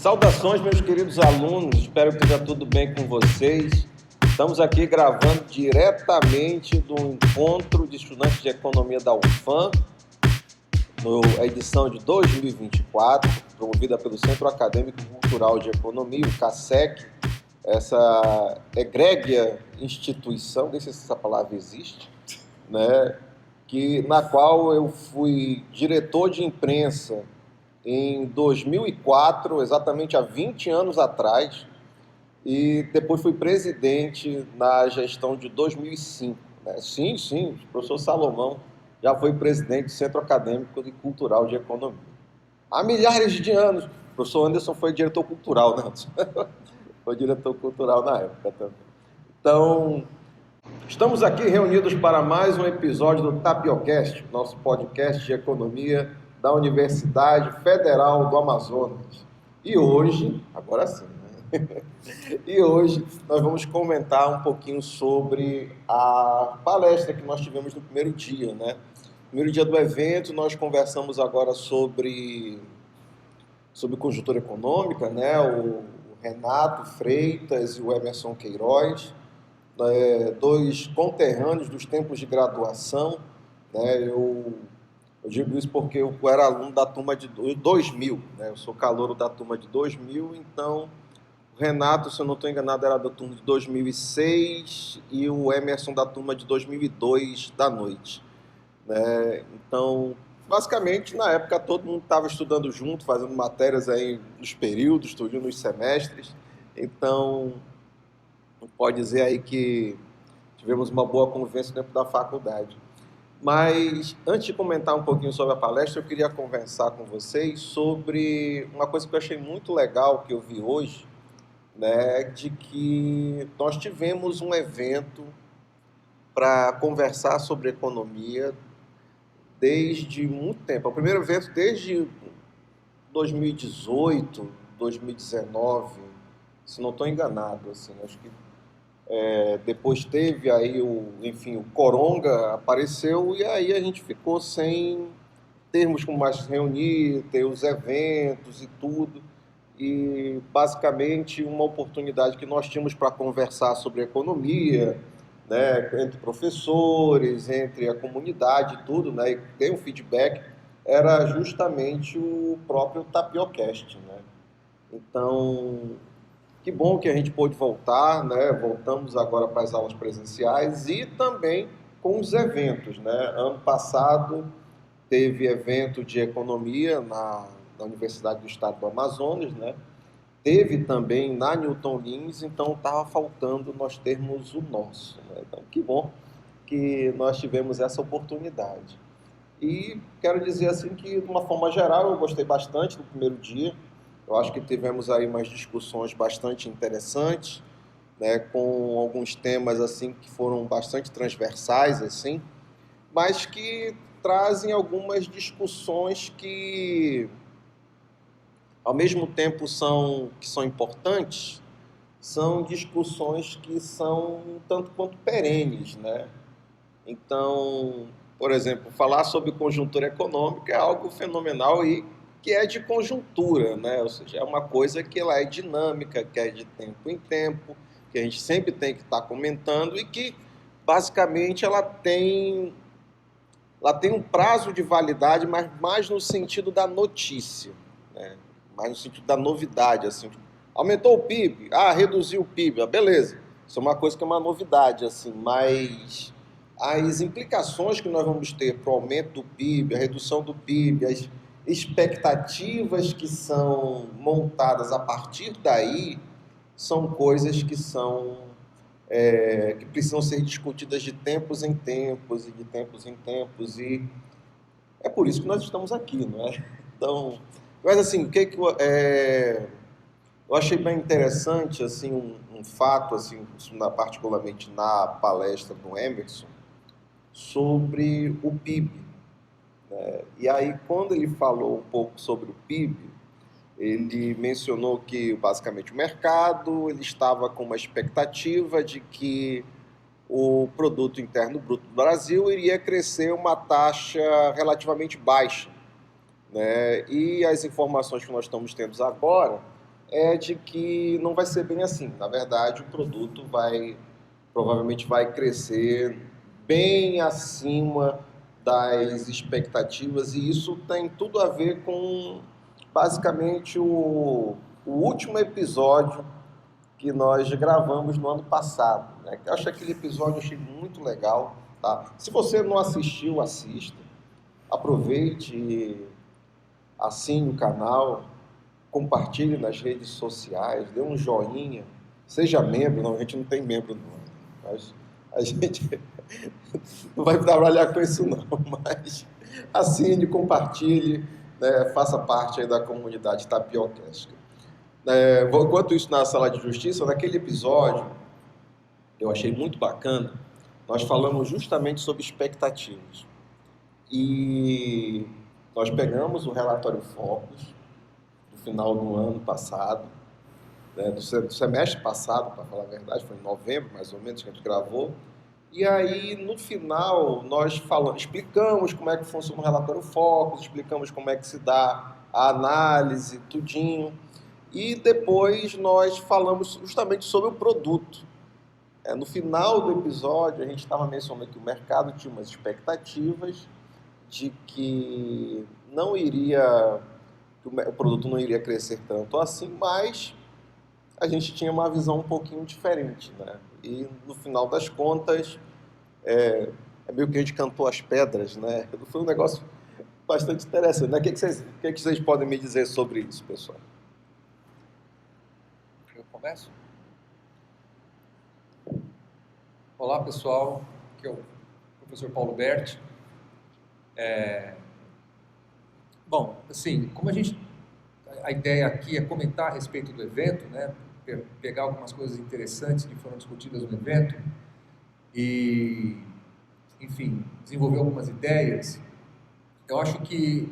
Saudações, meus queridos alunos, espero que esteja tudo bem com vocês. Estamos aqui gravando diretamente do encontro de estudantes de economia da UFAM, a edição de 2024, promovida pelo Centro Acadêmico Cultural de Economia, o CACEC, essa egrégia instituição, nem sei se essa palavra existe, né, na qual eu fui diretor de imprensa em 2004, exatamente há 20 anos atrás, e depois fui presidente na gestão de 2005. Né? Sim, o professor Salomão já foi presidente do Centro Acadêmico e Cultural de Economia. Há milhares de anos. O professor Anderson foi diretor cultural, né? Foi diretor cultural na época também. Então, estamos aqui reunidos para mais um episódio do Tapiocast, nosso podcast de economia da Universidade Federal do Amazonas. E hoje, agora sim, né? E hoje nós vamos comentar um pouquinho sobre a palestra que nós tivemos no primeiro dia, né? No primeiro dia do evento, nós conversamos agora sobre conjuntura econômica, né? O Renato Freitas e o Emerson Queiroz, dois conterrâneos dos tempos de graduação, né? Eu digo isso porque eu era aluno da turma de 2000, né? Eu sou calouro da turma de 2000, então o Renato, se eu não estou enganado, era da turma de 2006 e o Emerson da turma de 2002 da noite, né? Então, basicamente, na época todo mundo estava estudando junto, fazendo matérias aí nos períodos, estudando nos semestres, então pode dizer aí que tivemos uma boa convivência dentro da faculdade. Mas, antes de comentar um pouquinho sobre a palestra, eu queria conversar com vocês sobre uma coisa que eu achei muito legal, que eu vi hoje, né, de que nós tivemos um evento para conversar sobre economia desde muito tempo. É o primeiro evento desde 2018, 2019, se não estou enganado, assim, acho que depois teve aí o Coronga apareceu e aí a gente ficou sem termos como mais se reunir, ter os eventos e tudo. E basicamente uma oportunidade que nós tínhamos para conversar sobre economia, né, entre professores, entre a comunidade e tudo, né, e ter um feedback, era justamente o próprio Tapiocast, né? Então, que bom que a gente pôde voltar, né? Voltamos agora para as aulas presenciais e também com os eventos, né? Ano passado teve evento de economia na Universidade do Estado do Amazonas, né? Teve também na Newton Lins, então estava faltando nós termos o nosso, né? Então, que bom que nós tivemos essa oportunidade. E quero dizer assim que, de uma forma geral, eu gostei bastante do primeiro dia. Eu acho que tivemos aí umas discussões bastante interessantes, né, com alguns temas assim que foram bastante transversais, assim, mas que trazem algumas discussões que, ao mesmo tempo, são importantes, são discussões que são um tanto quanto perenes, né? Então, por exemplo, falar sobre conjuntura econômica é algo fenomenal e que é de conjuntura, né? Ou seja, é uma coisa que ela é dinâmica, que é de tempo em tempo, que a gente sempre tem que estar comentando e que, basicamente, ela tem um prazo de validade, mas mais no sentido da notícia, né? Mais no sentido da novidade, assim. Aumentou o PIB? Ah, reduziu o PIB. Ah, beleza. Isso é uma coisa que é uma novidade, assim, mas as implicações que nós vamos ter para o aumento do PIB, a redução do PIB, as expectativas que são montadas a partir daí, são coisas que que precisam ser discutidas de tempos em tempos e de tempos em tempos, e é por isso que nós estamos aqui, não é? Então, mas assim, eu achei bem interessante, assim, um fato, assim, particularmente na palestra do Emerson, sobre o PIB. Né? E aí, quando ele falou um pouco sobre o PIB, ele mencionou que, basicamente, o mercado ele estava com uma expectativa de que o Produto Interno Bruto do Brasil iria crescer uma taxa relativamente baixa, né? E as informações que nós estamos tendo agora é de que não vai ser bem assim. Na verdade, o produto provavelmente vai crescer bem acima das expectativas, e isso tem tudo a ver com basicamente o último episódio que nós gravamos no ano passado, né? Eu achei aquele episódio, achei muito legal, tá? Se você não assistiu, assista, aproveite, assine o canal, compartilhe nas redes sociais, dê um joinha, seja membro. Não, a gente não tem membro não, mas a gente não vai trabalhar com isso não, mas assine, compartilhe, né, faça parte aí da comunidade Tapiocast. Enquanto isso, na Sala de Justiça, naquele episódio, eu achei muito bacana, nós falamos justamente sobre expectativas. E nós pegamos o relatório Focus do final do ano passado, né, do semestre passado, para falar a verdade, foi em novembro, mais ou menos, que a gente gravou. E aí, no final, nós explicamos como é que funciona o relatório Focus, explicamos como é que se dá a análise, tudinho. E depois nós falamos justamente sobre o produto. No final do episódio, a gente estava mencionando que o mercado tinha umas expectativas de que o produto não iria crescer tanto assim, mas a gente tinha uma visão um pouquinho diferente, né? E no final das contas, é meio que a gente cantou as pedras, né? Foi um negócio bastante interessante, né? O que vocês podem me dizer sobre isso, pessoal? Eu começo? Olá, pessoal. Aqui é o professor Paulo Berti. Bom, assim, a ideia aqui é comentar a respeito do evento, né? Pegar algumas coisas interessantes que foram discutidas no evento e, enfim, desenvolver algumas ideias. Eu acho que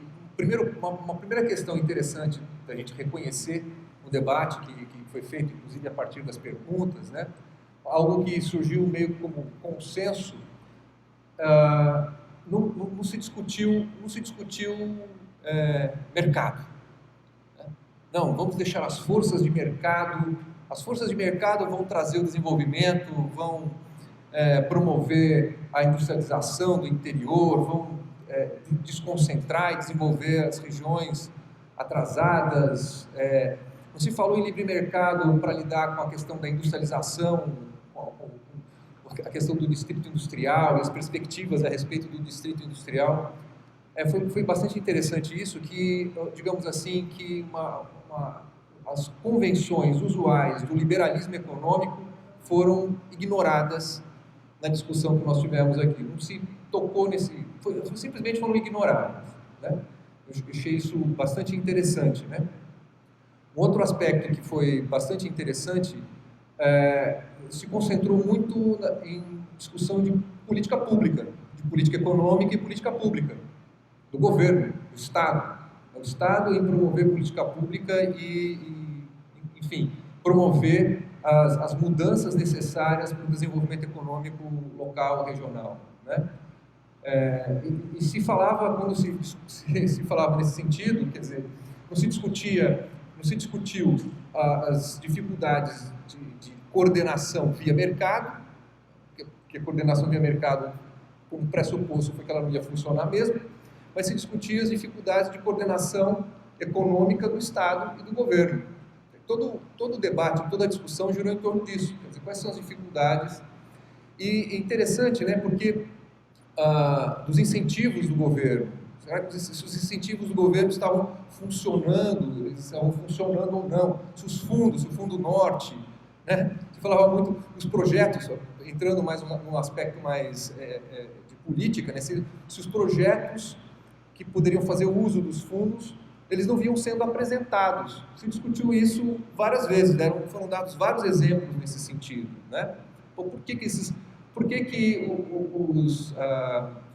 uma primeira questão interessante da gente reconhecer no debate que foi feito, inclusive a partir das perguntas, né? Algo que surgiu meio como consenso. Não se discutiu mercado. Né? Não, vamos deixar as forças de mercado. As forças de mercado vão trazer o desenvolvimento, vão promover a industrialização do interior, vão desconcentrar e desenvolver as regiões atrasadas. Não se falou em livre mercado para lidar com a questão da industrialização, a questão do distrito industrial e as perspectivas a respeito do distrito industrial. Foi bastante interessante isso, que, digamos assim, que as convenções usuais do liberalismo econômico foram ignoradas na discussão que nós tivemos aqui. Não se tocou simplesmente foram ignoradas, né? Eu achei isso bastante interessante, né? Um outro aspecto que foi bastante interessante se concentrou muito em discussão de política pública, de política econômica e política pública, do governo, do Estado. O Estado em promover política pública e enfim, promover as mudanças necessárias para o desenvolvimento econômico local, regional, né? E se falava, quando se falava nesse sentido, quer dizer, não se discutiu as dificuldades de coordenação via mercado, porque a coordenação via mercado, como pressuposto, foi que ela não ia funcionar mesmo, mas se discutia as dificuldades de coordenação econômica do Estado e do governo. Todo o debate, toda a discussão girou em torno disso, quer dizer, quais são as dificuldades. E é interessante, né, porque dos incentivos do governo, será que se os incentivos do governo estavam funcionando, eles estavam funcionando ou não? Se o Fundo Norte, né? Se falava muito dos projetos, entrando mais num aspecto mais de política, né? Se os projetos que poderiam fazer o uso dos fundos, eles não vinham sendo apresentados. Se discutiu isso várias vezes, foram dados vários exemplos nesse sentido, né? Por que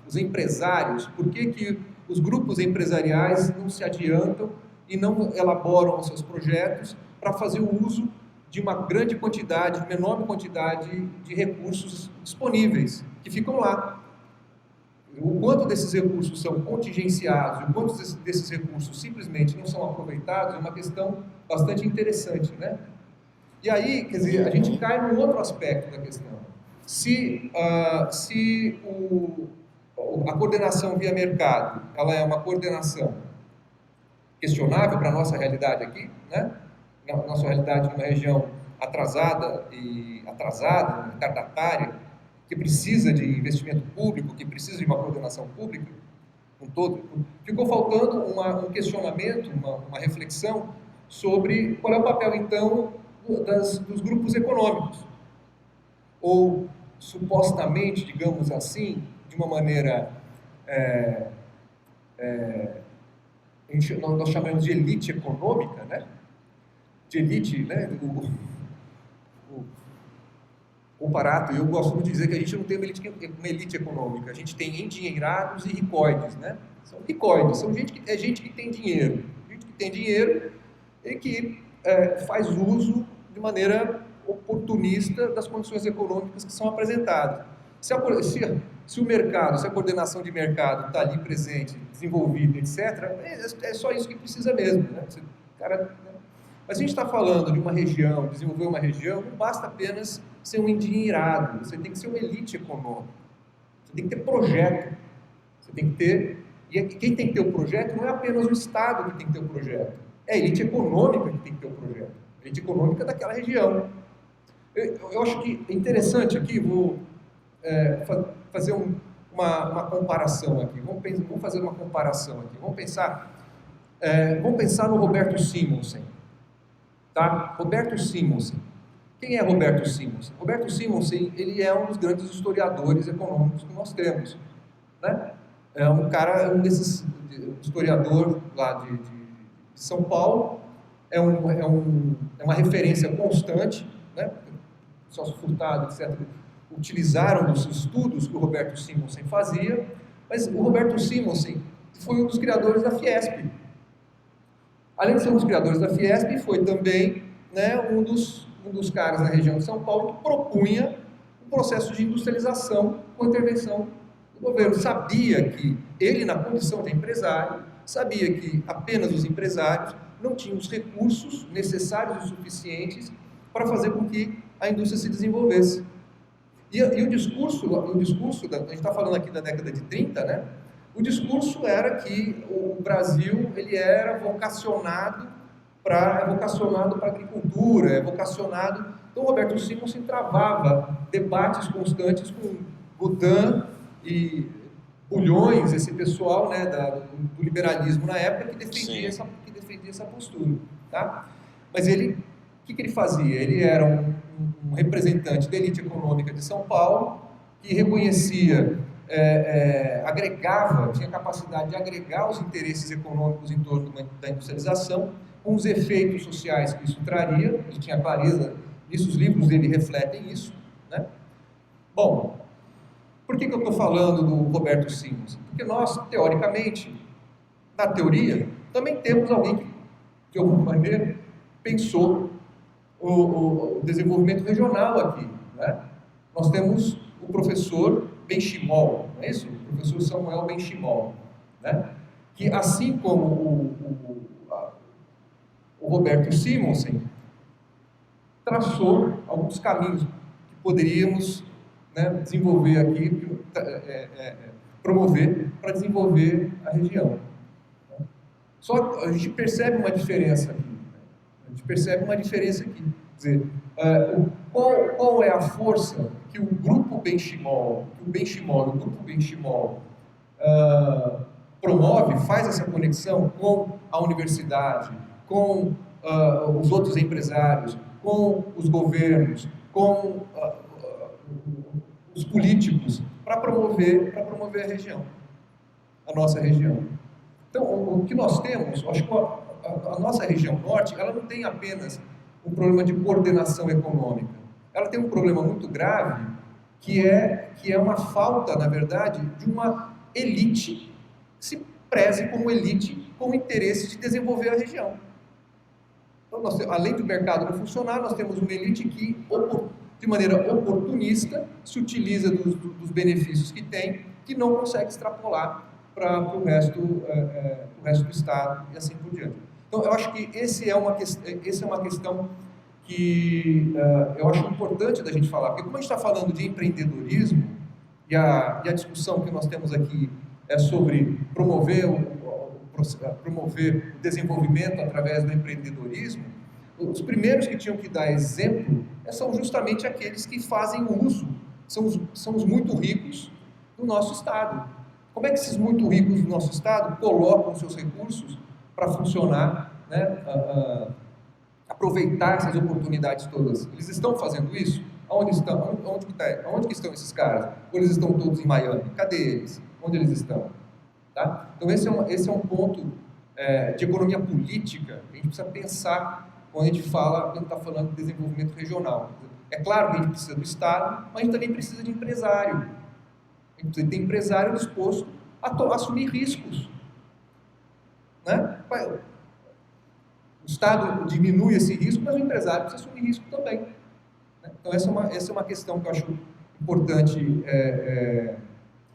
os empresários, por que os grupos empresariais não se adiantam e não elaboram os seus projetos para fazer o uso de uma grande quantidade, de uma enorme quantidade de recursos disponíveis, que ficam lá. o quanto desses recursos são contingenciados e o quanto desses recursos simplesmente não são aproveitados é uma questão bastante interessante, né? E aí, quer dizer, a gente cai num outro aspecto da questão. Se a coordenação via mercado, ela é uma coordenação questionável para a nossa realidade aqui, né? Na nossa realidade numa região atrasada, retardatária, que precisa de investimento público, que precisa de uma coordenação pública, com todo, ficou faltando um questionamento, uma reflexão sobre qual é o papel, então, dos grupos econômicos, ou supostamente, digamos assim, de uma maneira, nós chamamos de elite econômica, né? De elite, né? O Parato, eu gosto muito de dizer que a gente não tem uma elite econômica, a gente tem endinheirados e ricoides, né? São ricoides, são gente que tem dinheiro, e que faz uso de maneira oportunista das condições econômicas que são apresentadas. Se o mercado, se a coordenação de mercado está ali presente, desenvolvida, etc., é só isso que precisa mesmo, né? Mas a gente está falando de uma região, desenvolver uma região, não basta apenas ser um endinheirado, você tem que ser uma elite econômica, você tem que ter projeto, você tem que ter, e quem tem que ter o projeto não é apenas o Estado que tem que ter o projeto, é a elite econômica que tem que ter o projeto, a elite econômica daquela região. Eu acho que é interessante aqui, vou fazer uma comparação aqui, vamos fazer uma comparação aqui, vamos pensar no Roberto Simonsen, tá? Roberto Simonsen. Quem é Roberto Simonsen? Roberto Simonsen, ele é um dos grandes historiadores econômicos que nós temos, né? É um desses historiador lá de São Paulo, é uma referência constante, né? Celso Furtado, etc., utilizaram dos estudos que o Roberto Simonsen fazia, mas o Roberto Simonsen foi um dos criadores da Fiesp. Além de ser um dos criadores da Fiesp, foi também, né, um dos caras na região de São Paulo que propunha um processo de industrialização com a intervenção do governo. Sabia que ele, na condição de empresário, sabia que apenas os empresários não tinham os recursos necessários e suficientes para fazer com que a indústria se desenvolvesse. E o discurso, a gente está falando aqui da década de 30, né? O discurso era que o Brasil ele era vocacionado para a agricultura, Então, Roberto Simonsen travava debates constantes com Budan e Bulhões, esse pessoal, né, do liberalismo na época que defendia essa postura, tá? Mas o que ele fazia? Ele era um representante da elite econômica de São Paulo que reconhecia, tinha capacidade de agregar os interesses econômicos em torno da industrialização, com os efeitos sociais que isso traria. Ele tinha clareza nisso, os livros dele refletem isso, né? Bom, por que eu estou falando do Roberto Simonsen? Porque nós, teoricamente, na teoria, também temos alguém que, de alguma maneira, pensou o desenvolvimento regional aqui, né? Nós temos o professor Benchimol, não é isso? O professor Samuel Benchimol, né? Que, assim como o Roberto Simonsen, traçou alguns caminhos que poderíamos, né, desenvolver aqui, promover para desenvolver a região. Só a gente percebe uma diferença aqui. Quer dizer, qual é a força que o grupo Benchimol, promove, faz essa conexão com a universidade, com os outros empresários, com os governos, com os políticos, para promover a região, a nossa região. Então, o que nós temos, eu acho que a nossa região norte, ela não tem apenas um problema de coordenação econômica, ela tem um problema muito grave, que é uma falta, na verdade, de uma elite que se preze como elite com o interesse de desenvolver a região. Então, além do mercado não funcionar, nós temos uma elite que, de maneira oportunista, se utiliza dos benefícios que tem que não consegue extrapolar para o resto do Estado e assim por diante. Então, eu acho que essa é uma questão que eu acho importante da gente falar, porque como a gente está falando de empreendedorismo, e a discussão que nós temos aqui é sobre promover o desenvolvimento através do empreendedorismo, os primeiros que tinham que dar exemplo são justamente aqueles que fazem uso, são os muito ricos do nosso Estado. Como é que esses muito ricos do nosso Estado colocam seus recursos para funcionar, né, aproveitar essas oportunidades todas? Eles estão fazendo isso? Onde estão? Onde que estão esses caras? Ou eles estão todos em Miami? Cadê eles? Onde eles estão? Tá? Então esse é um ponto de economia política que a gente precisa pensar quando a gente está falando de desenvolvimento regional. É claro que a gente precisa do Estado, mas a gente também precisa de empresário. A gente precisa ter empresário disposto a assumir riscos. Né? O Estado diminui esse risco, mas o empresário precisa assumir risco também. Então essa é uma questão que eu acho importante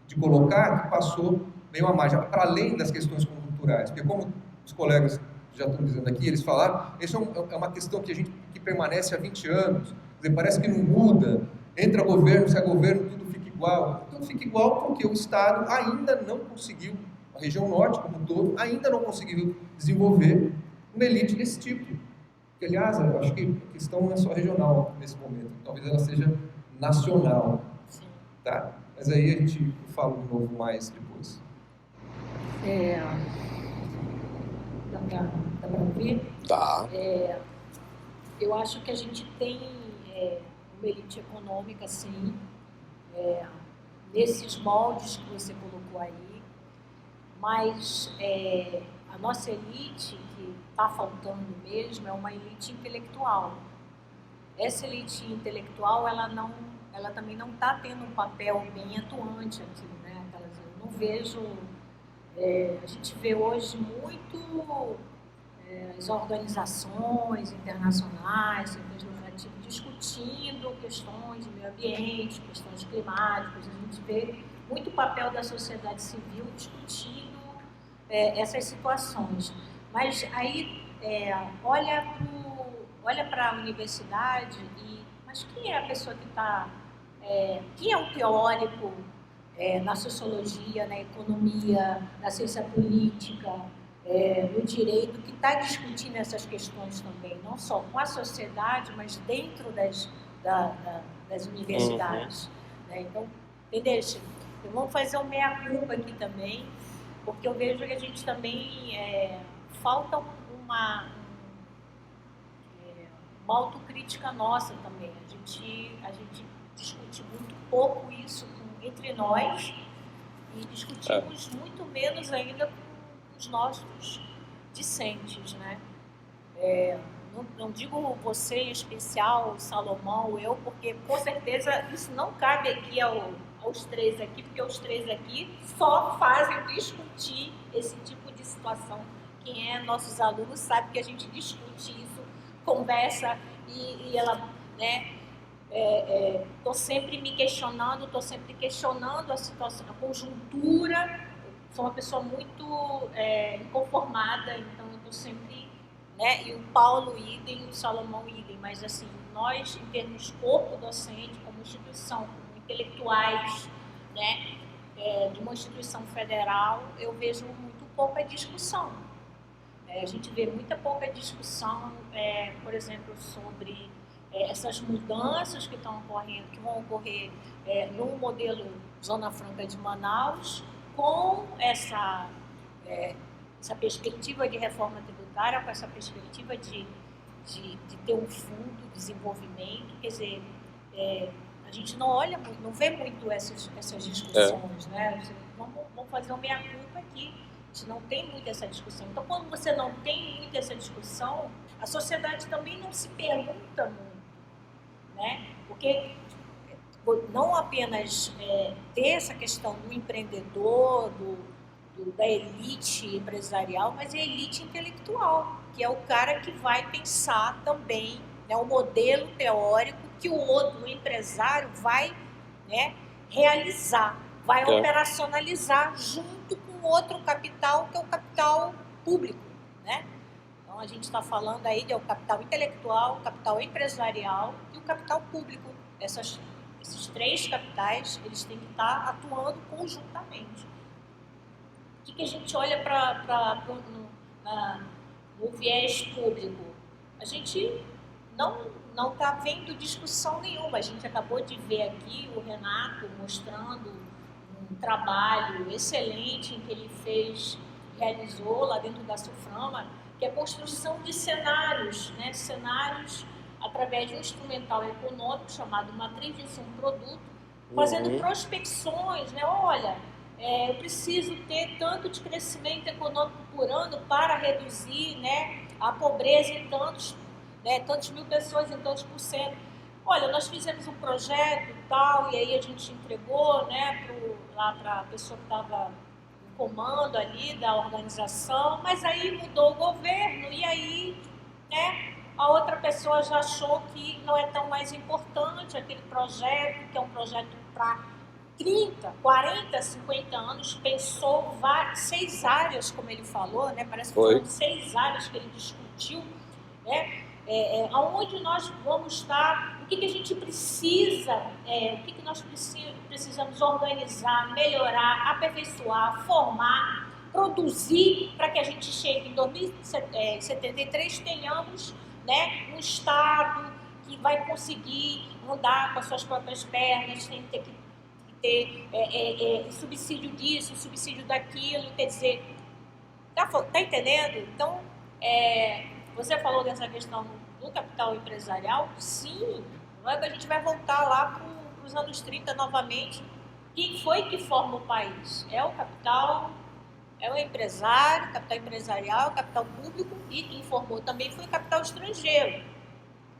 de colocar, que passou meio à margem, para além das questões conjunturais, porque como os colegas já estão dizendo aqui, eles falaram, isso é uma questão que permanece há 20 anos, quer dizer, parece que não muda, entra governo, sai governo, tudo fica igual. Tudo fica igual porque o Estado ainda não conseguiu, a região norte como um todo, ainda não conseguiu desenvolver uma elite desse tipo. Que, aliás, eu acho que a questão não é só regional nesse momento, talvez ela seja nacional. Sim. Tá? Mas aí a gente fala de novo mais depois. Dá para ouvir? Tá. Eu acho que a gente tem uma elite econômica, sim, nesses moldes que você colocou aí, mas a nossa elite, que está faltando mesmo, é uma elite intelectual. Essa elite intelectual, ela também não está tendo um papel bem atuante aqui, né? Eu não vejo... a gente vê hoje muito as organizações internacionais, sem fins lucrativos, discutindo questões de meio ambiente, questões climáticas. A gente vê muito o papel da sociedade civil discutindo essas situações. Mas aí olha para a universidade mas quem é a pessoa que está... quem é o teórico na sociologia, na economia, na ciência política, no direito, que está discutindo essas questões também, não só com a sociedade, mas dentro das universidades. Né? Então, entendeu? Vamos fazer um meia-culpa aqui também, porque eu vejo que a gente também falta uma autocrítica nossa também. A gente discute muito pouco isso entre nós e discutimos muito menos ainda com os nossos discentes, né? Não digo você em especial, Salomão, eu, porque com certeza isso não cabe aqui aos três aqui, porque os três aqui só fazem discutir esse tipo de situação. Quem é nossos alunos sabe que a gente discute isso, conversa e ela, né? Estou sempre me questionando, estou sempre questionando a situação, a conjuntura. Sou uma pessoa muito inconformada, então eu estou sempre, né? E o Paulo idem, o Salomão idem, mas assim, nós em termos corpo docente, como instituição, como intelectuais, né? De uma instituição federal, eu vejo muito pouca discussão. A gente vê muita pouca discussão, por exemplo, sobre essas mudanças que estão ocorrendo, que vão ocorrer no modelo Zona Franca de Manaus, com essa perspectiva de reforma tributária, com essa perspectiva de ter um fundo de desenvolvimento. Quer dizer, a gente não vê muito essas discussões, né? Vamos fazer uma meia-culpa aqui. A gente não tem muito essa discussão. Então, quando você não tem muito essa discussão, a sociedade também não se pergunta muito, né? Porque não apenas ter essa questão do empreendedor, da elite empresarial, mas a elite intelectual, que é o cara que vai pensar também, né, o modelo teórico que o empresário vai, né, realizar. vai operacionalizar junto com outro capital, que é o capital público, né? Então, a gente está falando aí de o capital intelectual, o capital empresarial e o capital público. Esses três capitais, eles têm que estar atuando conjuntamente. O que a gente olha no viés público? A gente não está vendo discussão nenhuma. A gente acabou de ver aqui o Renato mostrando um trabalho excelente em que ele realizou lá dentro da Suframa, que é a construção de cenários, né? Cenários através de um instrumental econômico chamado Matriz de Insumo-Produto, fazendo prospecções, né? Olha, eu preciso ter tanto de crescimento econômico por ano para reduzir, né, a pobreza em tantos mil pessoas, em tantos %. Olha, nós fizemos um projeto e tal, e aí a gente entregou, né, lá para a pessoa que estava no comando ali da organização, mas aí mudou o governo, e aí, né, a outra pessoa já achou que não é tão mais importante aquele projeto, que é um projeto para 30, 40, 50 anos, pensou 6 áreas, como ele falou, né? Parece que foram 6 áreas que ele discutiu, né? Aonde nós vamos estar, o que a gente precisa, o que nós precisamos organizar, melhorar, aperfeiçoar, formar, produzir, para que a gente chegue em 2073, tenhamos, né, um Estado que vai conseguir andar com as suas próprias pernas, sem ter que ter subsídio disso, subsídio daquilo, quer dizer, tá entendendo? Então, você falou dessa questão do capital empresarial, sim, não é que a gente vai voltar lá para os anos 30 novamente. Quem foi que forma o país? É o capital, é o empresário, o capital empresarial, o capital público, e quem formou também foi o capital estrangeiro,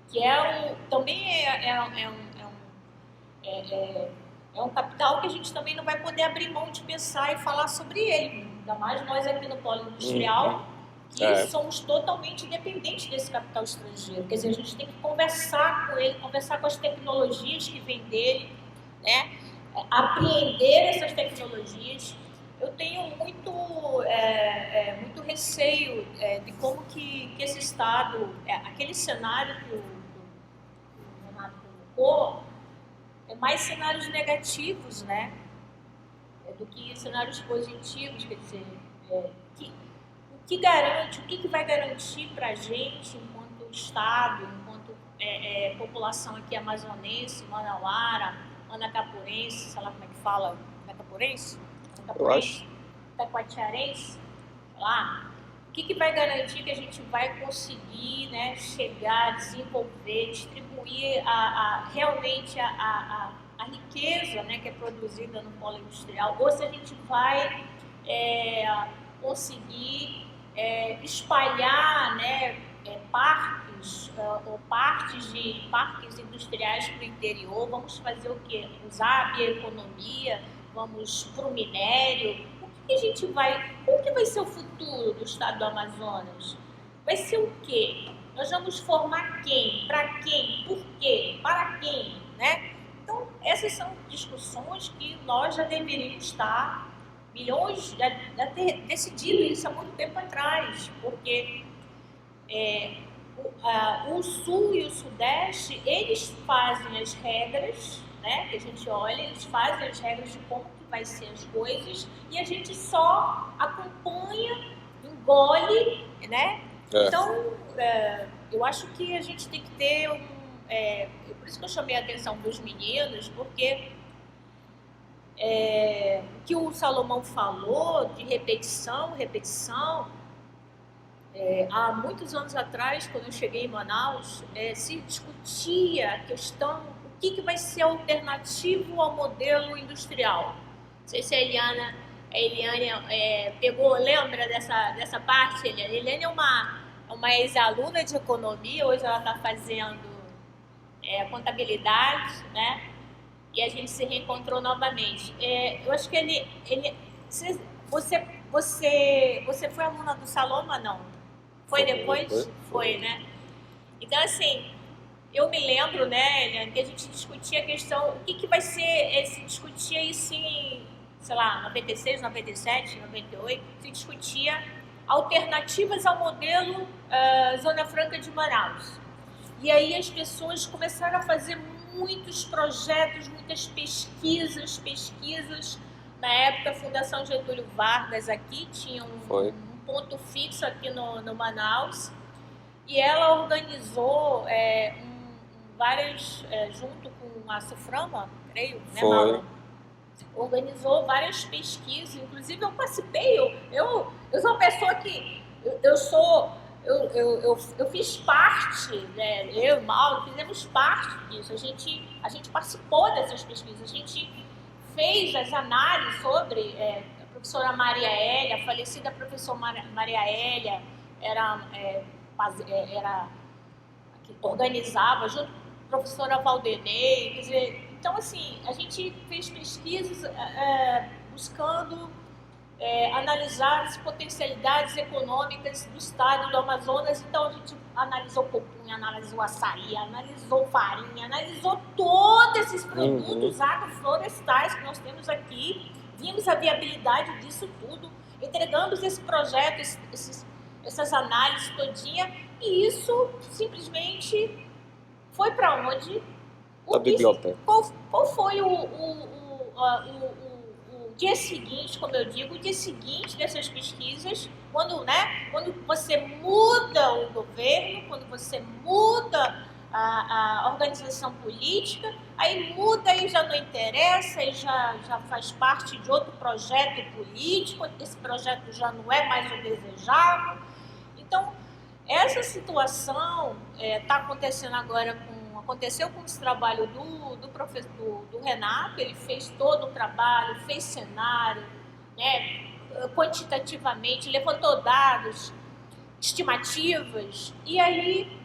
que também é um capital que a gente também não vai poder abrir mão de pensar e falar sobre ele, ainda mais nós aqui no polo industrial, que somos totalmente dependentes desse capital estrangeiro. Quer dizer, a gente tem que conversar com ele, conversar com as tecnologias que vêm dele, né? Apreender essas tecnologias. Eu tenho muito receio de como que esse Estado, aquele cenário que o Renato colocou, mais cenários negativos, né? Do que cenários positivos, quer dizer, o que vai garantir para a gente, enquanto Estado, enquanto população aqui amazonense, manauara, anacapurense, sei lá como é que fala, anacapurense? Eu acho. Taquatiarense, sei lá. O que vai garantir que a gente vai conseguir, né, chegar, desenvolver, distribuir realmente a riqueza, né, que é produzida no polo industrial, ou se a gente vai conseguir espalhar, né, parques ou partes de parques industriais para o interior. Vamos fazer o quê? Usar a bioeconomia, vamos para o minério. Como que vai ser o futuro do estado do Amazonas? Vai ser o quê? Nós vamos formar quem? Para quem? Por quê? Para quem? Né? Então, essas são discussões que nós já deveríamos estar, milhões, já ter decidido isso há muito tempo atrás, porque o Sul e o Sudeste, eles fazem as regras, né? Que a gente olha, eles fazem as regras de como vai ser as coisas, e a gente só acompanha, engole, né? Então, eu acho que a gente tem que ter por isso que eu chamei a atenção dos meninos, porque o que o Salomão falou de repetição, há muitos anos atrás, quando eu cheguei em Manaus, se discutia a questão, o que vai ser alternativo ao modelo industrial. Não sei se a Eliane lembra dessa parte. A Eliane é uma ex-aluna de economia, hoje ela está fazendo contabilidade, né? E a gente se reencontrou novamente. Eu acho que você foi aluna do Saloma, não? Foi depois? Foi, né? Então, assim, eu me lembro, né, Eliane, que a gente discutia a questão, o que vai ser, se discutia isso em, sei lá, 96, 97, 98, se discutia alternativas ao modelo Zona Franca de Manaus. E aí as pessoas começaram a fazer muitos projetos, muitas pesquisas. Na época, a Fundação Getúlio Vargas aqui tinha um ponto fixo aqui no Manaus, e ela organizou várias, junto com a Ceframa, creio, né, Mauro? Organizou várias pesquisas, inclusive eu participei, eu sou uma pessoa que, eu fiz parte, né, eu e Mauro fizemos parte disso, a gente participou dessas pesquisas, a gente fez as análises sobre a professora Maria Hélia, a falecida professora Maria Hélia, que organizava junto com a professora Valdenei, quer dizer, então assim, a gente fez pesquisas buscando analisar as potencialidades econômicas do estado do Amazonas. Então a gente analisou pupunha, analisou açaí, analisou farinha, analisou todos esses produtos agroflorestais que nós temos aqui, vimos a viabilidade disso tudo, entregamos esse projeto, essas análises todinha, e isso simplesmente foi para onde? A biblioteca. Qual foi o dia seguinte, como eu digo, o dia seguinte dessas pesquisas, quando você muda o governo, quando você muda a organização política, aí muda e já não interessa, e já faz parte de outro projeto político, esse projeto já não é mais o desejável. Então, essa situação está acontecendo agora aconteceu com esse trabalho do Renato. Ele fez todo o trabalho, fez cenário, né, quantitativamente, levantou dados, estimativas, e aí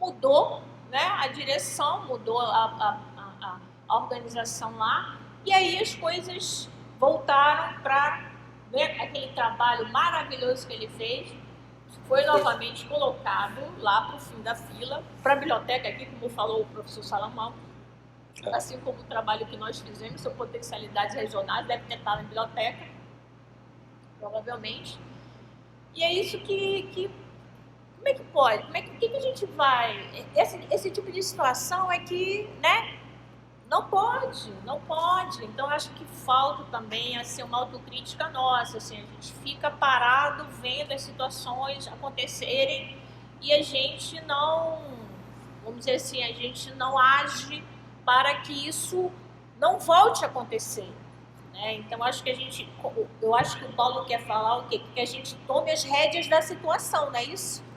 mudou, né, a direção, mudou a organização lá, e aí as coisas voltaram para aquele trabalho maravilhoso que ele fez. Foi novamente colocado lá para o fim da fila, para a biblioteca aqui, como falou o professor Salomão, assim como o trabalho que nós fizemos sobre potencialidades regionais, deve ter estado na biblioteca, provavelmente. E é isso que como é que pode? O que a gente vai... Esse tipo de situação é que, né, não pode. Então, acho que falta também assim, uma autocrítica nossa. Assim, a gente fica parado vendo as situações acontecerem e a gente não, vamos dizer assim, a gente não age para que isso não volte a acontecer. Né? Então, eu acho que o Paulo quer falar o quê? Que a gente tome as rédeas da situação, não é isso?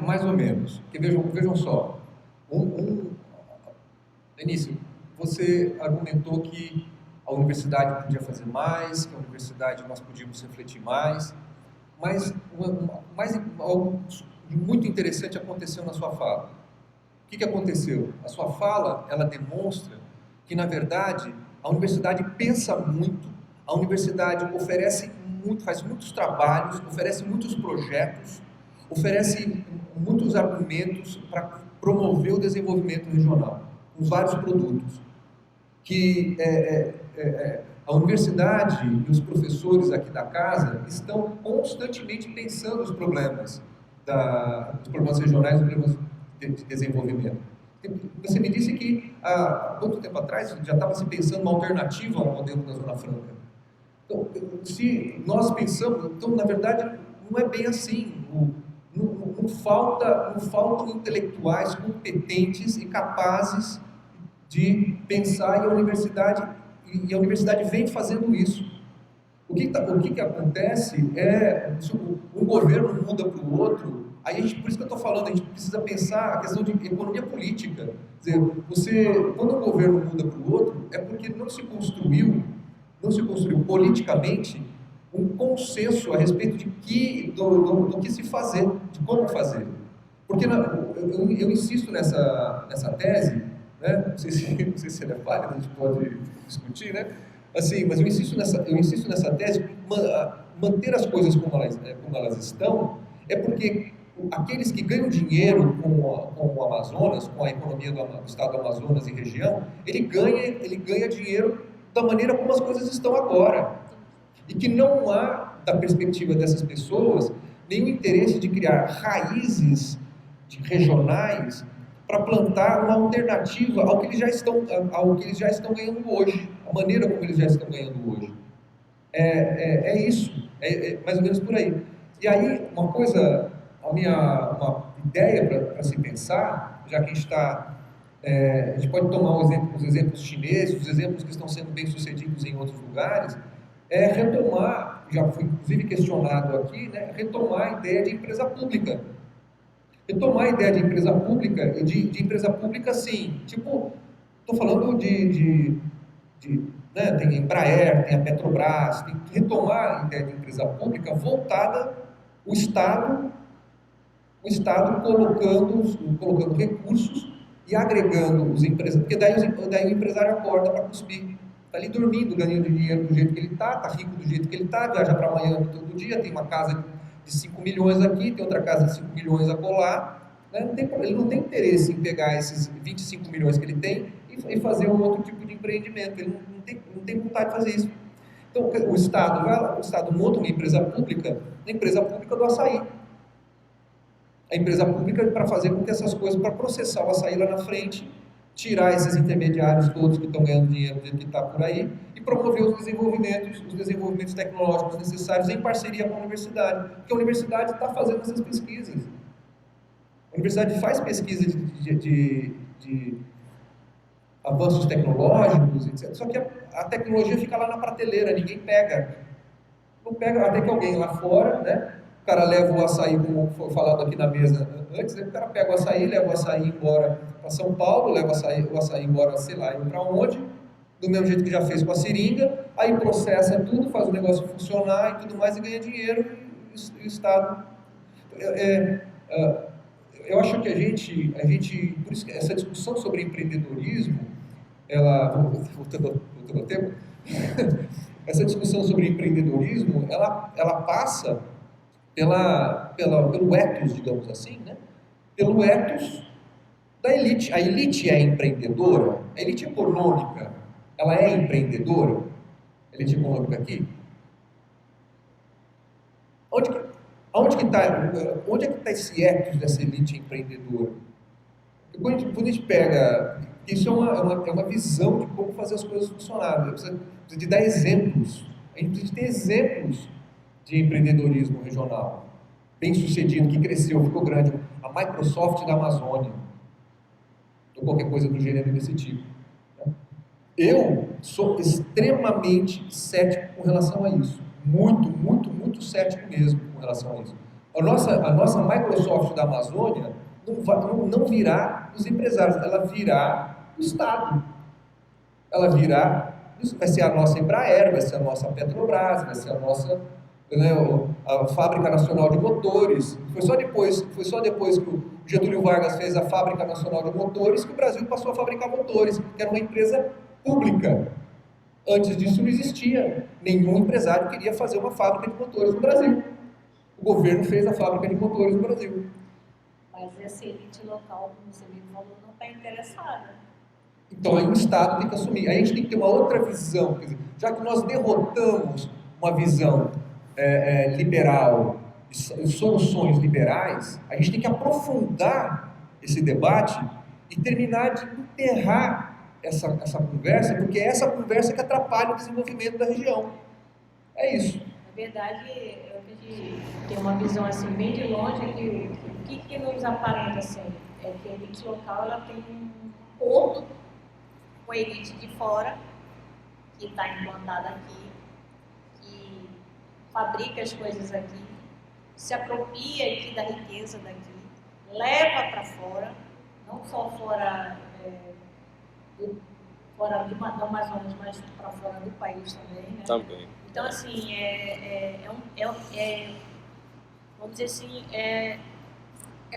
Mais ou menos. Porque vejam só. Denise, você argumentou que a universidade podia fazer mais, que a universidade nós podíamos refletir mais, mas algo muito interessante aconteceu na sua fala. O que aconteceu? A sua fala, ela demonstra que, na verdade, a universidade pensa muito, a universidade oferece muito, faz muitos trabalhos, oferece muitos projetos, oferece muitos argumentos para promover o desenvolvimento regional, com vários produtos, que a universidade e os professores aqui da casa estão constantemente pensando os problemas regionais, os problemas de desenvolvimento. Você me disse que há muito tempo atrás já estava se pensando uma alternativa ao modelo da Zona Franca. Então, se nós pensamos, então na verdade não é bem assim. Não faltam intelectuais competentes e capazes de pensar, e a universidade vem fazendo isso. O que acontece é, se um governo muda para o outro, aí por isso que eu estou falando, a gente precisa pensar a questão de economia política. Quer dizer, quando um governo muda para o outro, é porque não se construiu politicamente um consenso a respeito do que se fazer, de como fazer. Porque eu insisto nessa tese, né? Não sei se ele é válido, a gente pode discutir, né? Assim, mas eu insisto nessa tese, manter as coisas como elas estão, é porque aqueles que ganham dinheiro com o Amazonas, com a economia do estado do Amazonas e região, ele ganha dinheiro da maneira como as coisas estão agora. E que não há, da perspectiva dessas pessoas, nenhum interesse de criar raízes regionais para plantar uma alternativa ao que eles já estão ganhando hoje, a maneira como eles já estão ganhando hoje. É isso, mais ou menos por aí. E aí, uma uma ideia para se pensar, já que a gente pode tomar os exemplos chineses, os exemplos que estão sendo bem-sucedidos em outros lugares, retomar, já foi inclusive questionado aqui, né, retomar a ideia de empresa pública. Retomar a ideia de empresa pública, de empresa pública, sim, tipo, estou falando né, tem a Embraer, tem a Petrobras, tem que retomar a ideia de empresa pública voltada o Estado colocando recursos e agregando os empresários, porque daí o empresário acorda para cuspir. Está ali dormindo, ganhando dinheiro do jeito que ele está rico do jeito que ele está, viaja para Miami todo dia, tem uma casa de 5 milhões aqui, tem outra casa de 5 milhões acolá. Né? Ele não tem interesse em pegar esses 25 milhões que ele tem e fazer um outro tipo de empreendimento. Ele não tem vontade de fazer isso. Então, o Estado monta uma empresa pública, a empresa pública do açaí. A empresa pública para fazer com que essas coisas, para processar o açaí lá na frente, tirar esses intermediários todos que estão ganhando dinheiro do jeito que está por aí e promover os desenvolvimentos tecnológicos necessários em parceria com a universidade. Porque a universidade está fazendo essas pesquisas. A universidade faz pesquisa de avanços tecnológicos, etc. Só que a tecnologia fica lá na prateleira, ninguém pega. Não pega, até que alguém lá fora, né? O cara leva o açaí, como foi falado aqui na mesa antes, né? O cara pega o açaí, leva o açaí embora para São Paulo, leva o açaí embora, sei lá, para onde, do mesmo jeito que já fez com a seringa, aí processa tudo, faz o negócio funcionar e tudo mais, e ganha dinheiro, e o Estado... eu acho que a gente, por isso que essa discussão sobre empreendedorismo, voltando ao tema, essa discussão sobre empreendedorismo, ela passa pelo ethos, digamos assim, né? Pelo ethos da elite. A elite é empreendedora? A elite econômica, ela é empreendedora? A elite econômica aqui? Onde é que está esse ethos dessa elite empreendedora? Quando a gente pega... Isso é uma visão de como fazer as coisas funcionarem. Precisa de dar exemplos. A gente precisa de ter exemplos de empreendedorismo regional, bem sucedido, que cresceu, ficou grande. A Microsoft da Amazônia, ou qualquer coisa do gênero desse tipo. Eu sou extremamente cético com relação a isso. Muito, muito, muito cético mesmo com relação a isso. A nossa Microsoft da Amazônia não virá dos empresários, ela virá do Estado. Ela virá, vai ser a nossa Embraer, vai ser a nossa Petrobras, vai ser a nossa, né, a Fábrica Nacional de Motores. Foi só depois que o Getúlio Vargas fez a Fábrica Nacional de Motores que o Brasil passou a fabricar motores, que era uma empresa pública. Antes disso não existia. Nenhum empresário queria fazer uma fábrica de motores no Brasil. O governo fez a fábrica de motores no Brasil. Mas essa elite local, como você me falou, não está interessada. Então aí o Estado tem que assumir. Aí a gente tem que ter uma outra visão. Quer dizer, já que nós derrotamos uma visão liberal e soluções liberais, a gente tem que aprofundar esse debate e terminar de enterrar essa conversa, porque é essa conversa que atrapalha o desenvolvimento da região. É isso. Na verdade, eu tenho uma visão assim, bem de longe, que nos aparenta assim, é que a elite local ela tem um acordo com a elite de fora, que está implantada aqui, que fabrica as coisas aqui, se apropria aqui da riqueza daqui, leva para fora, não só fora do Amazonas, mas para fora do país também, né? Também. Então, assim, vamos dizer assim, é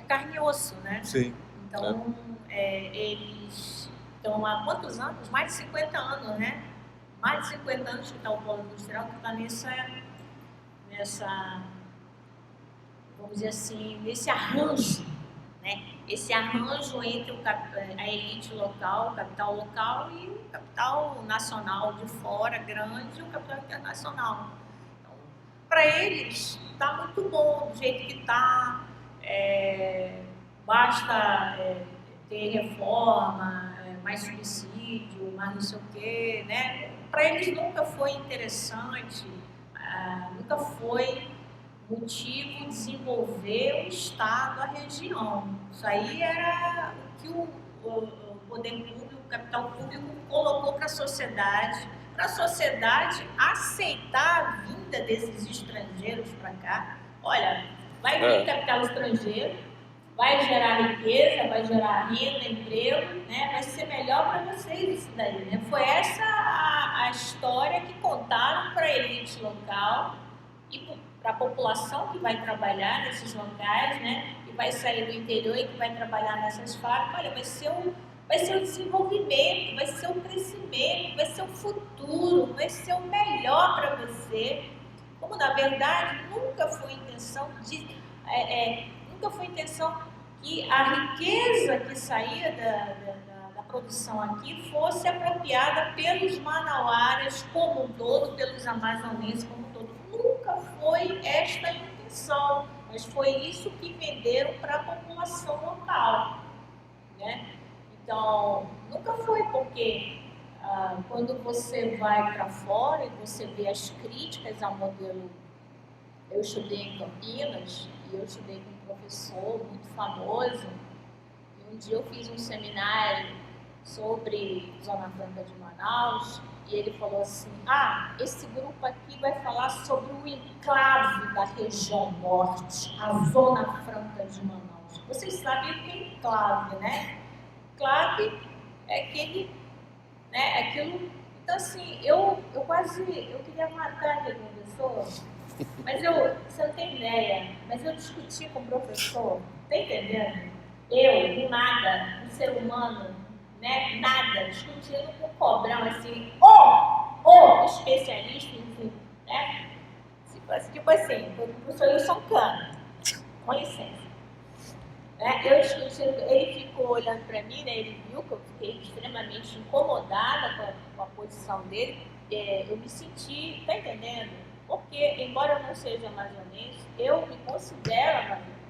carne e osso, né? Sim. Então, eles estão há quantos anos? Mais de 50 anos, né? mais de 50 anos que está o polo industrial, que está nessa, vamos dizer assim, nesse arranjo, né? Esse arranjo entre a elite local, o capital local e o capital nacional de fora, grande, e o capital internacional. Então, para eles, está muito bom do jeito que está, basta ter reforma, mais subsídio, mais não sei o quê, né? Para eles nunca foi interessante, nunca foi motivo desenvolver o Estado, a região. Isso aí era o que o poder público, o capital público colocou para a sociedade aceitar a vinda desses estrangeiros para cá. Olha, vai vir capital estrangeiro, vai gerar riqueza, vai gerar renda, emprego, né? Vai ser melhor para vocês isso daí, né? Foi essa a história que contaram para a elite local e para a população que vai trabalhar nesses locais, né? Que vai sair do interior e que vai trabalhar nessas fábricas. Olha, vai ser o desenvolvimento, vai ser o crescimento, vai ser o futuro, vai ser o melhor para você. Como na verdade nunca foi intenção que a riqueza que saía da produção aqui fosse apropriada pelos manauaras como um todo, pelos amazonenses como um todo. Nunca foi esta a intenção, mas foi isso que venderam para a população local, né? Então, nunca foi porque quando você vai para fora e você vê as críticas ao modelo. Eu estudei em Campinas e eu estudei com um professor muito famoso e um dia eu fiz um seminário sobre Zona Franca de Manaus e ele falou assim, esse grupo aqui vai falar sobre o enclave da região norte, a Zona Franca de Manaus. Vocês sabem o que é enclave, né? Enclave é aquele, né, aquilo... Então assim, eu queria matar aquele professor, mas você não tem ideia, mas eu discuti com o professor, tá entendendo? Do nada, um ser humano, né, nada, discutindo com o cobrão, assim, especialista, enfim, né? Tipo assim, o professor Wilson Cano, com licença. Eu discutindo, ele ficou olhando para mim, né, ele viu que eu fiquei extremamente incomodada com a posição dele, eu me senti, tá entendendo? Porque, embora eu não seja amazonense, eu me considero amazonense.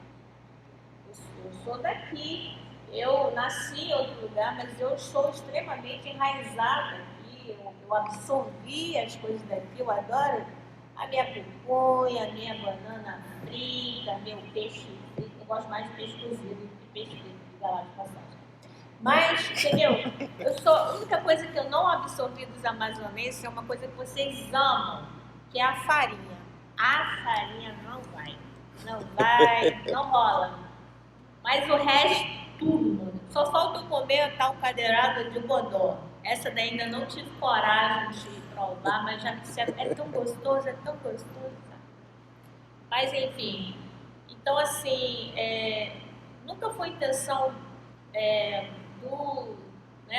Eu sou daqui, eu nasci em outro lugar, mas eu sou extremamente enraizada aqui, eu absorvi as coisas daqui, eu adoro a minha pupunha, a minha banana frita, meu peixe frito, eu gosto mais de peixe cozido do que peixe frito, diga lá de passagem. Mas, entendeu? A única coisa que eu não absorvi dos amazonenses é uma coisa que vocês amam, que é a farinha. A farinha não vai, não rola. Mas o resto, tudo, mano. Só falta eu comer a tal cadeirada de bodó. Essa daí ainda não tive coragem de provar, mas já disseram, é tão gostoso, sabe? Mas enfim, então assim, nunca foi intenção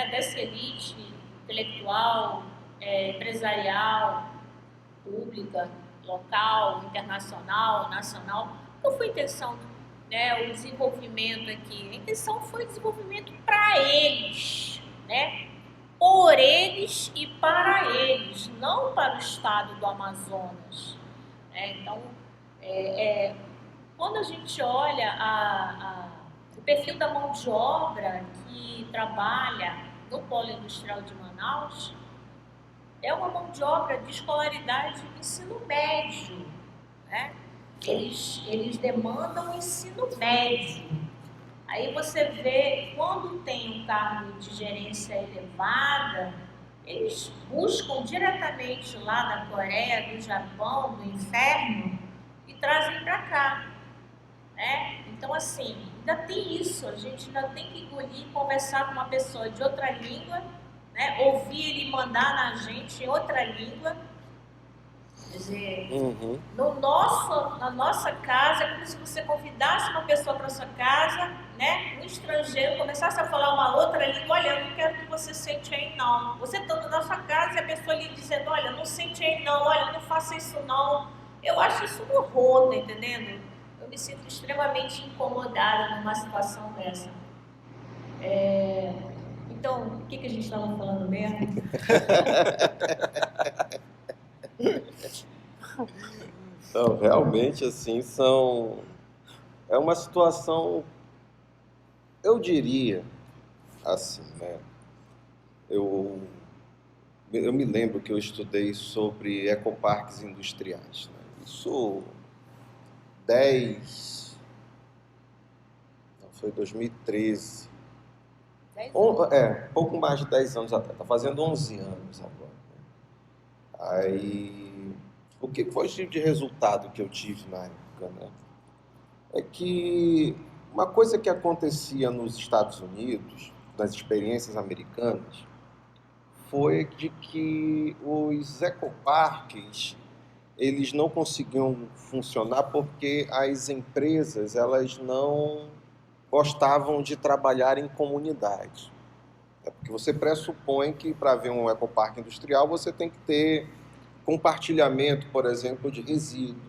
dessa elite intelectual, empresarial, pública, local, internacional, nacional, não foi intenção, né, o desenvolvimento aqui. A intenção foi desenvolvimento para eles, né, por eles e para eles, não para o estado do Amazonas. Então, quando a gente olha o perfil da mão de obra que trabalha no polo industrial de Manaus, é uma mão de obra de escolaridade de ensino médio, né? Eles demandam ensino médio. Aí você vê, quando tem um cargo de gerência elevada, eles buscam diretamente lá da Coreia, do Japão, do inferno, e trazem para cá, né? Então, assim, ainda tem isso, a gente ainda tem que engolir, conversar com uma pessoa de outra língua, né? Ouvir ele mandar na gente em outra língua, Quer dizer, Uhum. na nossa casa, é como se você convidasse uma pessoa para sua casa, né? Um estrangeiro, começasse a falar uma outra língua, olha, eu não quero que você sente aí não. Você estando na sua casa e a pessoa lhe dizendo, olha, não sente aí não, olha, não faça isso não. Eu acho isso um horror, tá entendendo? Eu me sinto extremamente incomodada numa situação dessa. Então, o que a gente estava falando mesmo? Então, realmente, assim, é uma situação, eu diria, assim, né? Eu me lembro que eu estudei sobre ecoparques industriais, né? Isso 10, não, foi 2013. 10 anos. Pouco mais de 10 anos atrás, está fazendo 11 anos agora. Aí, o que foi o tipo de resultado que eu tive na época, né? É que uma coisa que acontecia nos Estados Unidos, nas experiências americanas, foi de que os ecoparques eles não conseguiam funcionar porque as empresas elas não gostavam de trabalhar em comunidade. É porque você pressupõe que para haver um ecoparque industrial você tem que ter compartilhamento, por exemplo, de resíduos.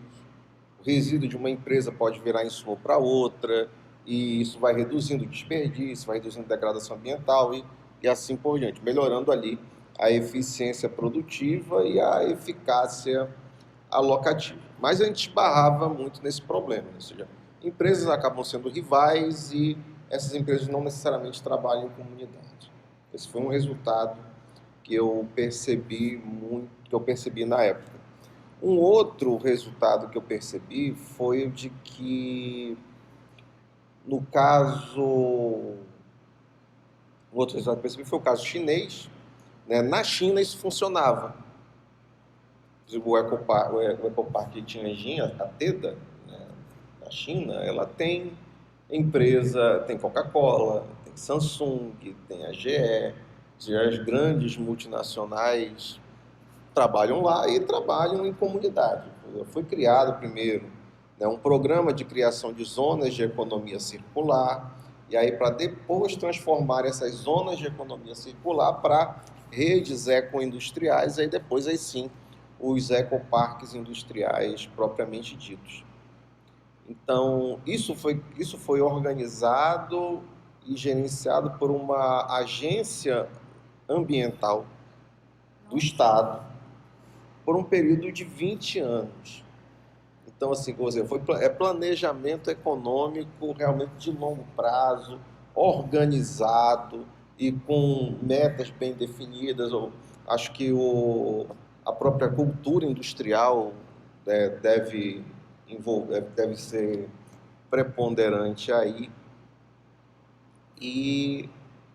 O resíduo de uma empresa pode virar insumo para outra, e isso vai reduzindo o desperdício, vai reduzindo a degradação ambiental e assim por diante, melhorando ali a eficiência produtiva e a eficácia alocativa. Mas a gente esbarrava muito nesse problema, ou seja, empresas acabam sendo rivais e essas empresas não necessariamente trabalham em comunidade. Esse foi um resultado que eu percebi muito, que eu percebi na época. Um outro resultado que eu percebi foi o de que, no caso, um outro resultado que eu percebi foi o caso chinês, né? Na China isso funcionava. O Ecopark de Tianjin, a TEDA, né, na China, ela tem empresa, tem Coca-Cola, tem Samsung, tem a GE, as grandes multinacionais trabalham lá e trabalham em comunidade. Foi criado primeiro, né, um programa de criação de zonas de economia circular, e aí para depois transformar essas zonas de economia circular para redes ecoindustriais, aí depois aí sim os ecoparques industriais propriamente ditos. Então, isso foi organizado e gerenciado por uma agência ambiental do Estado por um período de 20 anos. Então, assim, como dizer, é planejamento econômico realmente de longo prazo, organizado e com metas bem definidas. Acho que a própria cultura industrial deve ser preponderante aí. E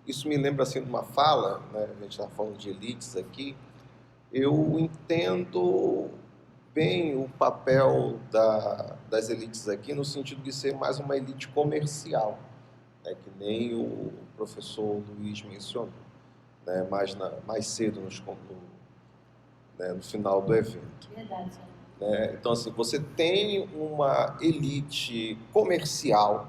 isso me lembra assim, de uma fala, né? A gente está falando de elites aqui. Eu entendo bem o papel das elites aqui, no sentido de ser mais uma elite comercial, né, que nem o professor Luiz mencionou, né, mais cedo no final do evento. Verdade. Né? Então, assim, você tem uma elite comercial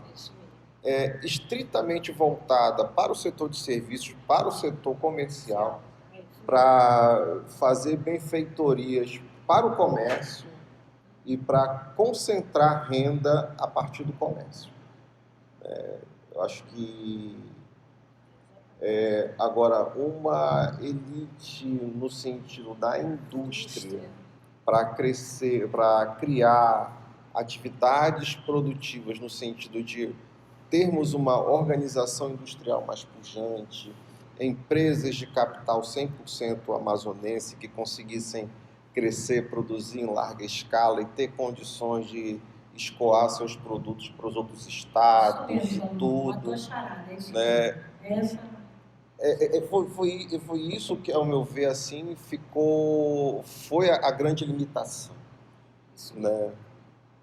estritamente voltada para o setor de serviços, para o setor comercial, para fazer benfeitorias para o comércio e para concentrar renda a partir do comércio. Eu acho que agora uma elite no sentido da indústria para crescer, para criar atividades produtivas no sentido de termos uma organização industrial mais pujante, empresas de capital 100% amazonense que conseguissem crescer, produzir em larga escala e ter condições de escoar seus produtos para os outros estados e tudo. Né? Foi isso que, ao meu ver, assim, foi a grande limitação. Né?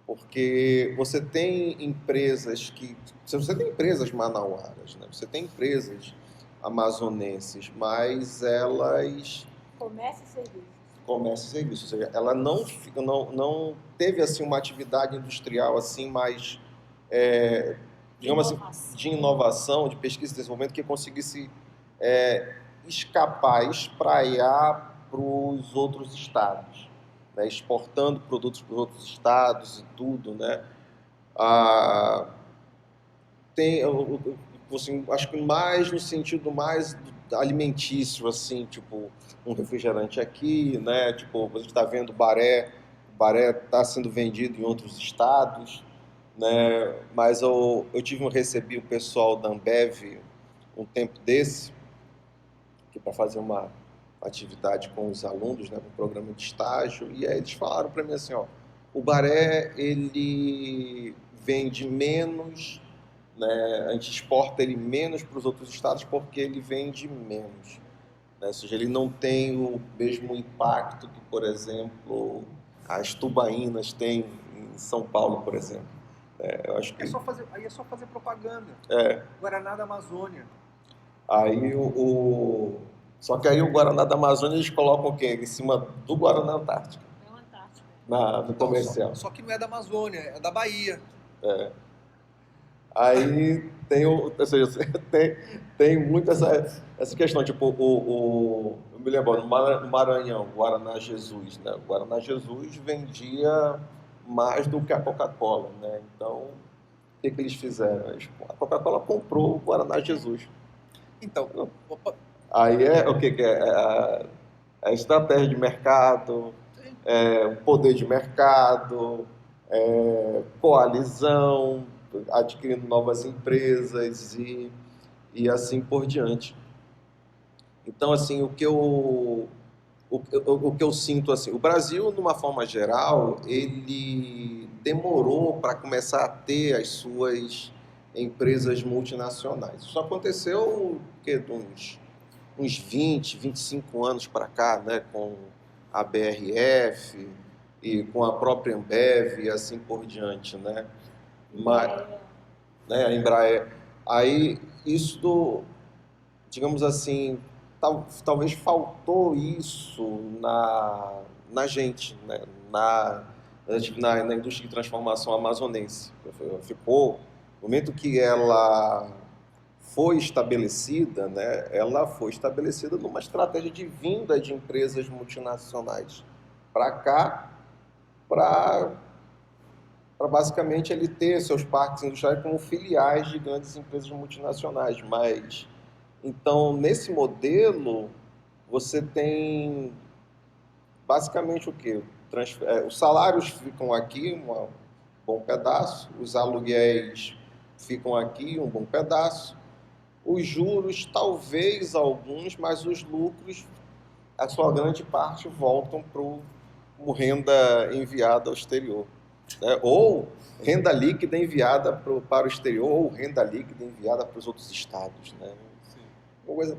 Porque você tem empresas manauaras, né? Você tem empresas amazonenses, mas elas... Comércio e serviços. comércio e serviços, ou seja, ela não teve assim uma atividade industrial assim mais, digamos assim, de inovação, de pesquisa e desenvolvimento que conseguisse escapar, espraiar para os outros estados, né? Exportando produtos para os outros estados e tudo, né? Ah, assim, acho que mais no sentido mais alimentício, assim, tipo um refrigerante aqui, né? Tipo, a gente está vendo o baré está sendo vendido em outros estados, né? Mas eu recebi o pessoal da Ambev um tempo desse, que para fazer uma atividade com os alunos, né, um programa de estágio, e aí eles falaram para mim assim, ó, o baré ele vende menos, né, a gente exporta ele menos para os outros estados porque ele vende menos, né, ou seja, ele não tem o mesmo impacto que, por exemplo, as tubaínas têm em São Paulo, por exemplo. Eu acho que Aí é só fazer propaganda. é. Guaraná da Amazônia. Aí só que aí o Guaraná da Amazônia eles colocam o quê? Em cima do Guaraná Antártica, no comercial. Só que não é da Amazônia, é da Bahia. Aí ou seja, tem muito essa questão, tipo, eu me lembro, no Maranhão, o Guaraná Jesus, né? O Guaraná Jesus vendia mais do que a Coca-Cola, né? Então, o que eles fizeram? A Coca-Cola comprou o Guaraná Jesus. Então, aí o que é? A estratégia de mercado, o poder de mercado, coalizão, adquirindo novas empresas e assim por diante. Então, assim, o que eu sinto, assim, o Brasil, numa forma geral, ele demorou para começar a ter as suas empresas multinacionais. Isso aconteceu de uns 20, 25 anos para cá, né, com a BRF e com a própria Ambev e assim por diante, né? Mas, né, a Embraer. Aí isso, digamos assim, talvez faltou isso na gente, né? Na indústria de transformação amazonense. Ficou, no momento que ela foi estabelecida, né, ela foi estabelecida numa estratégia de vinda de empresas multinacionais para cá, para basicamente ele ter seus parques industriais como filiais de grandes empresas multinacionais. Mas, então, nesse modelo, você tem basicamente o quê? Os salários ficam aqui um bom pedaço, os aluguéis ficam aqui um bom pedaço, os juros, talvez alguns, mas os lucros, a sua grande parte, voltam como renda enviada ao exterior, né? Ou renda líquida enviada para o exterior, ou renda líquida enviada para os outros estados, né? Uma coisa,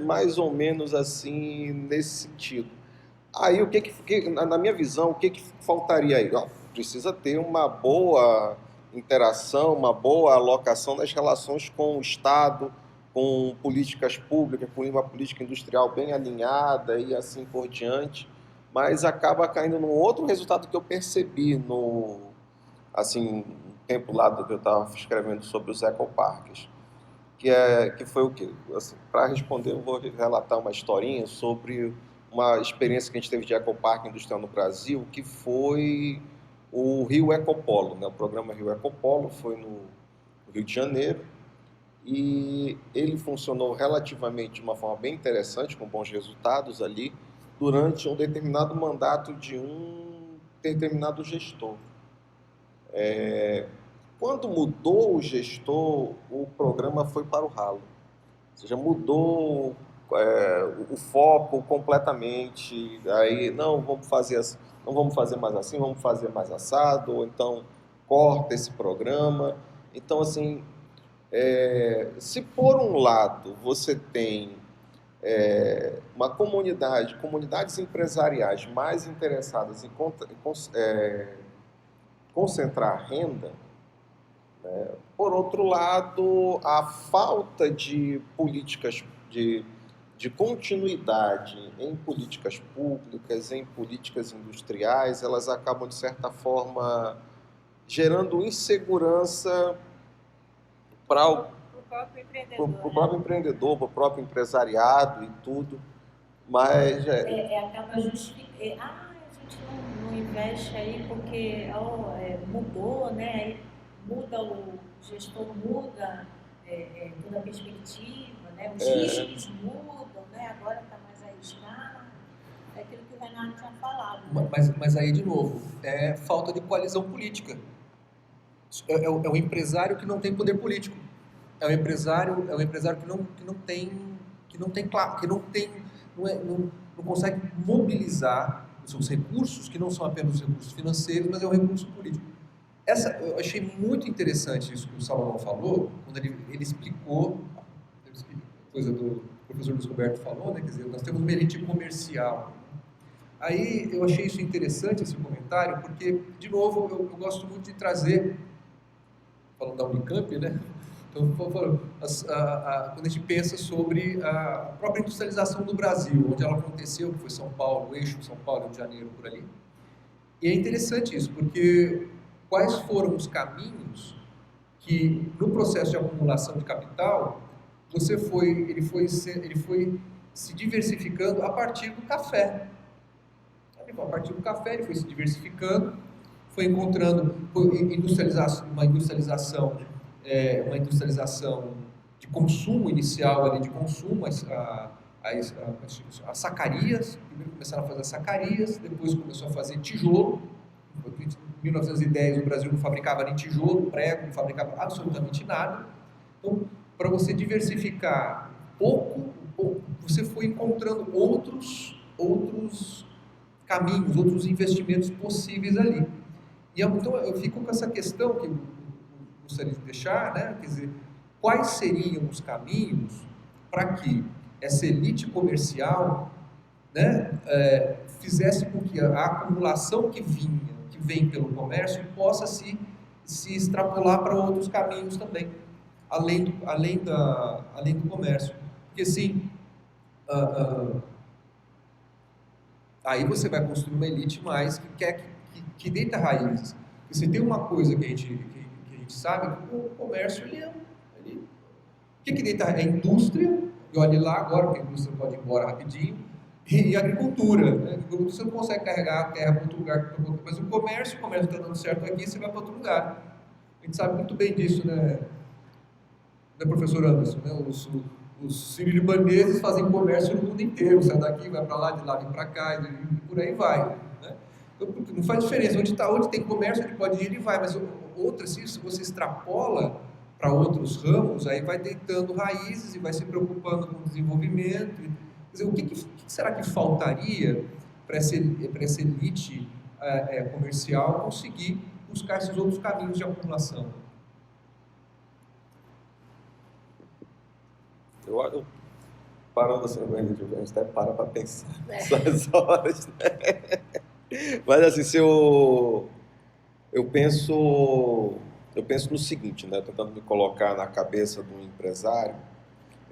mais ou menos assim, nesse sentido. Aí, na minha visão, o que faltaria aí? Precisa ter uma boa interação, uma boa alocação das relações com o Estado, com políticas públicas, com uma política industrial bem alinhada e assim por diante, mas acaba caindo num outro resultado que eu percebi assim, no tempo lá do que eu estava escrevendo sobre os ecoparques, que foi o quê? Assim, para responder, eu vou relatar uma historinha sobre uma experiência que a gente teve de ecoparque industrial no Brasil, que foi o Rio Ecopolo, né? O programa Rio Ecopolo foi no Rio de Janeiro e ele funcionou relativamente de uma forma bem interessante, com bons resultados ali, durante um determinado mandato de um determinado gestor. Quando mudou o gestor, o programa foi para o ralo. Ou seja, mudou o foco completamente. Aí, não vamos fazer mais assim, vamos fazer mais assado, ou então corta esse programa. Então, assim, se por um lado você tem comunidades empresariais mais interessadas em concentrar renda, por outro lado, a falta de políticas de continuidade em políticas públicas, em políticas industriais, elas acabam, de certa forma, gerando insegurança para o próprio empreendedor, para o próprio empresariado e tudo, mas... acaba justificando, a gente não investe aí porque mudou, né? Aí muda o gestor, muda toda a perspectiva, né? Os riscos mudam, né? Agora está mais arriscado, é aquilo que o Renato tinha falado. Né? Mas aí, de novo, é falta de coalizão política. É o empresário que não tem poder político. É o empresário que não consegue mobilizar os seus recursos, que não são apenas os recursos financeiros, mas é um recurso político. Eu achei muito interessante isso que o Salomão falou, quando ele explicou, coisa do professor Luiz Roberto falou, né? Quer dizer, nós temos uma elite comercial. Aí eu achei isso interessante, esse comentário, porque, de novo, eu gosto muito de trazer, falando da Unicamp, né? Então, quando a gente pensa sobre a própria industrialização do Brasil, onde ela aconteceu, que foi São Paulo, o eixo São Paulo, Rio de Janeiro, por ali. E é interessante isso, porque quais foram os caminhos que, no processo de acumulação de capital, ele foi se diversificando a partir do café. A partir do café ele foi se diversificando, foi encontrando uma industrialização de consumo inicial, ali, de consumo, as sacarias. Primeiro começaram a fazer sacarias, depois começou a fazer tijolo. Em 1910 o Brasil não fabricava nem tijolo, prego, não fabricava absolutamente nada. Então, para você diversificar pouco, você foi encontrando outros caminhos, outros investimentos possíveis ali. E então eu fico com essa questão que eu gostaria de deixar, né? Quer dizer, quais seriam os caminhos para que essa elite comercial, né, fizesse com que a acumulação que vem pelo comércio possa se extrapolar para outros caminhos também, além do comércio. Porque assim, aí você vai construir uma elite mais que deita raízes. E se tem uma coisa que a gente sabe, que o comércio, o que deita é a indústria, e olhe lá agora, porque a indústria pode ir embora rapidinho, e a agricultura, né? Você não consegue carregar a terra para outro lugar, mas o comércio está dando certo aqui, você vai para outro lugar. A gente sabe muito bem disso, né professor Anderson? Né? Os sírio-libaneses fazem comércio no mundo inteiro, sai daqui, vai para lá, de lá vem para cá, e por aí vai. Né? Então, não faz diferença, onde tem comércio, onde pode ir, ele vai, mas outras, se você extrapola para outros ramos, aí vai deitando raízes e vai se preocupando com o desenvolvimento. Quer dizer, o que será que faltaria para essa elite comercial conseguir buscar esses outros caminhos de acumulação? Eu parando assim, a gente até para pensar nessas horas, né? Mas assim, eu penso no seguinte, né? Tentando me colocar na cabeça de um empresário.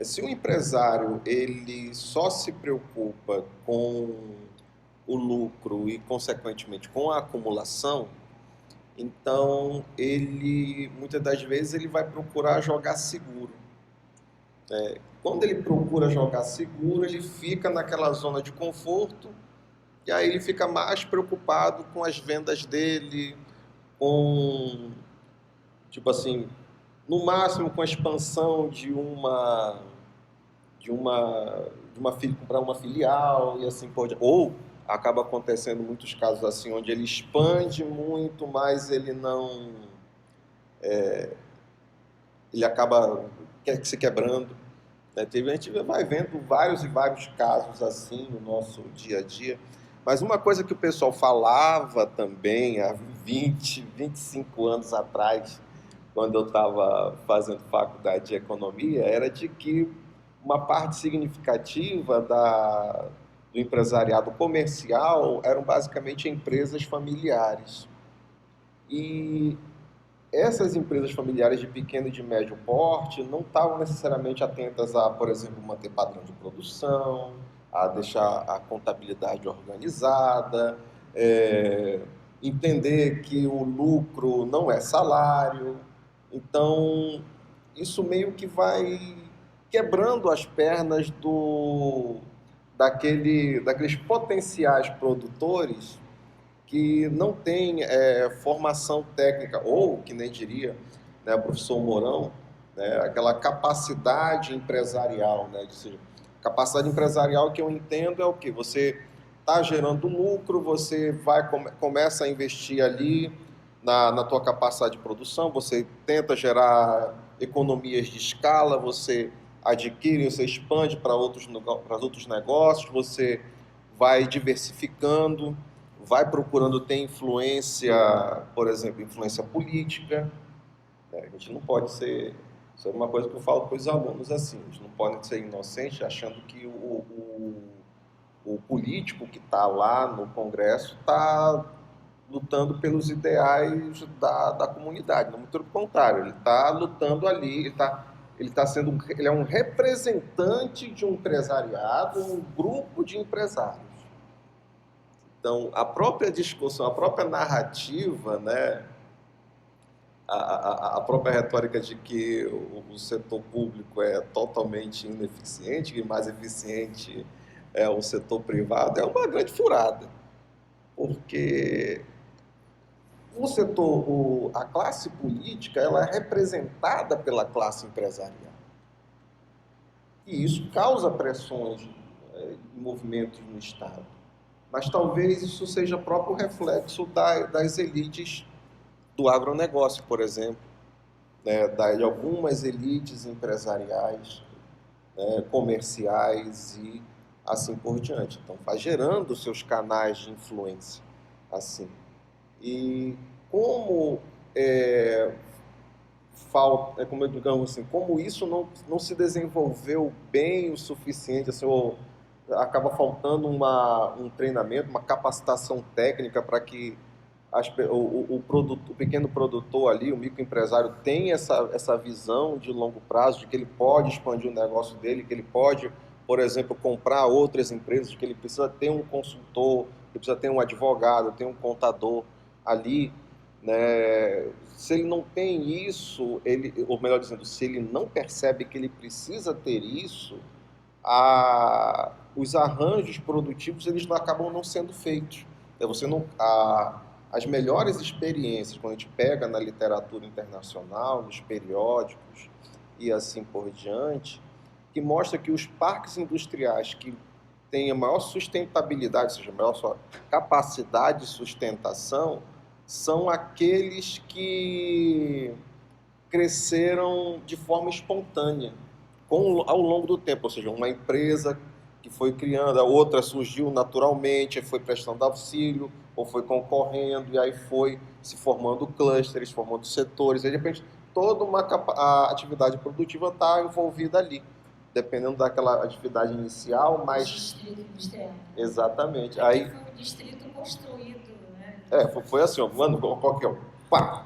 Se o empresário ele só se preocupa com o lucro e, consequentemente, com a acumulação, então ele, muitas das vezes, ele vai procurar jogar seguro. Quando ele procura jogar seguro, ele fica naquela zona de conforto e aí ele fica mais preocupado com as vendas dele, com, tipo assim, no máximo com a expansão de uma comprar uma filial e assim por diante. Ou acaba acontecendo muitos casos assim, onde ele expande muito, mas ele não... ele acaba se quebrando. A gente vai vendo vários e vários casos assim no nosso dia a dia. Mas uma coisa que o pessoal falava também há 20, 25 anos atrás, quando eu estava fazendo faculdade de economia, era de que uma parte significativa do empresariado comercial eram basicamente empresas familiares. E essas empresas familiares de pequeno e de médio porte não estavam necessariamente atentas a, por exemplo, manter padrão de produção, a deixar a contabilidade organizada, entender que o lucro não é salário. Então, isso meio que vai quebrando as pernas daqueles potenciais produtores que não têm formação técnica, ou, que nem diria, né, o professor Mourão, né, aquela capacidade empresarial, né, capacidade empresarial que eu entendo é o quê? Você está gerando lucro, você começa a investir ali na tua capacidade de produção, você tenta gerar economias de escala, você adquire, você expande para outros negócios, você vai diversificando, vai procurando ter influência, por exemplo, influência política. A gente não pode ser... Isso é uma coisa que eu falo para os alunos assim, a gente não pode ser inocente achando que o político que está lá no Congresso está lutando pelos ideais da comunidade. Não, muito pelo contrário, ele está lutando ali, ele é um representante de um empresariado, um grupo de empresários. Então, a própria discussão, a própria narrativa, né, a própria retórica de que o setor público é totalmente ineficiente, que mais eficiente é o setor privado, é uma grande furada. Porque a classe política, ela é representada pela classe empresarial. E isso causa pressões e movimentos no Estado. Mas talvez isso seja próprio reflexo das elites do agronegócio, por exemplo, né, de algumas elites empresariais, né, comerciais e assim por diante. Então, vai gerando seus canais de influência assim. E como como isso não se desenvolveu bem o suficiente, assim, acaba faltando um treinamento, uma capacitação técnica para que o pequeno produtor ali, o microempresário, tenha essa visão de longo prazo, de que ele pode expandir o negócio dele, que ele pode, por exemplo, comprar outras empresas, que ele precisa ter um consultor, que precisa ter um advogado, ter um contador ali, né? Se ele não tem isso, ou melhor dizendo, se ele não percebe que ele precisa ter isso, os arranjos produtivos eles acabam não sendo feitos. As melhores experiências, quando a gente pega na literatura internacional, nos periódicos e assim por diante, que mostra que os parques industriais que têm a maior sustentabilidade, ou seja, a maior sua capacidade de sustentação, são aqueles que cresceram de forma espontânea, ao longo do tempo. Ou seja, uma empresa que foi criando, a outra surgiu naturalmente, foi prestando auxílio, ou foi concorrendo, e aí foi se formando clusters, formando setores, e de repente toda a atividade produtiva está envolvida ali, dependendo daquela atividade inicial, mas... Distrito industrial. Exatamente. Aqui Aí foi um distrito construído, né? Foi assim, ó, mano, qualquer um, pá,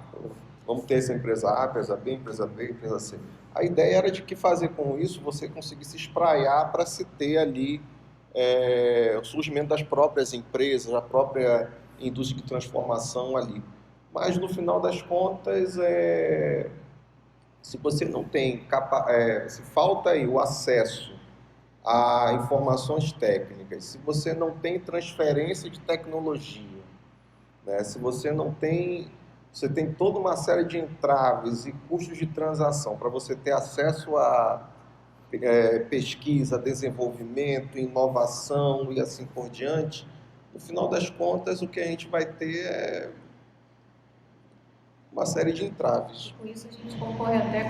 vamos ter essa empresa A, empresa B, empresa B, empresa C. A ideia era de que fazer com isso você conseguisse espraiar para se ter ali o surgimento das próprias empresas, a própria indústria de transformação ali. Mas no final das contas, se você não tem, se falta aí o acesso a informações técnicas, se você não tem transferência de tecnologia, né, se você não tem... Você tem toda uma série de entraves e custos de transação para você ter acesso a pesquisa, desenvolvimento, inovação e assim por diante. No final das contas, o que a gente vai ter é uma série de entraves. Com isso a gente concorre até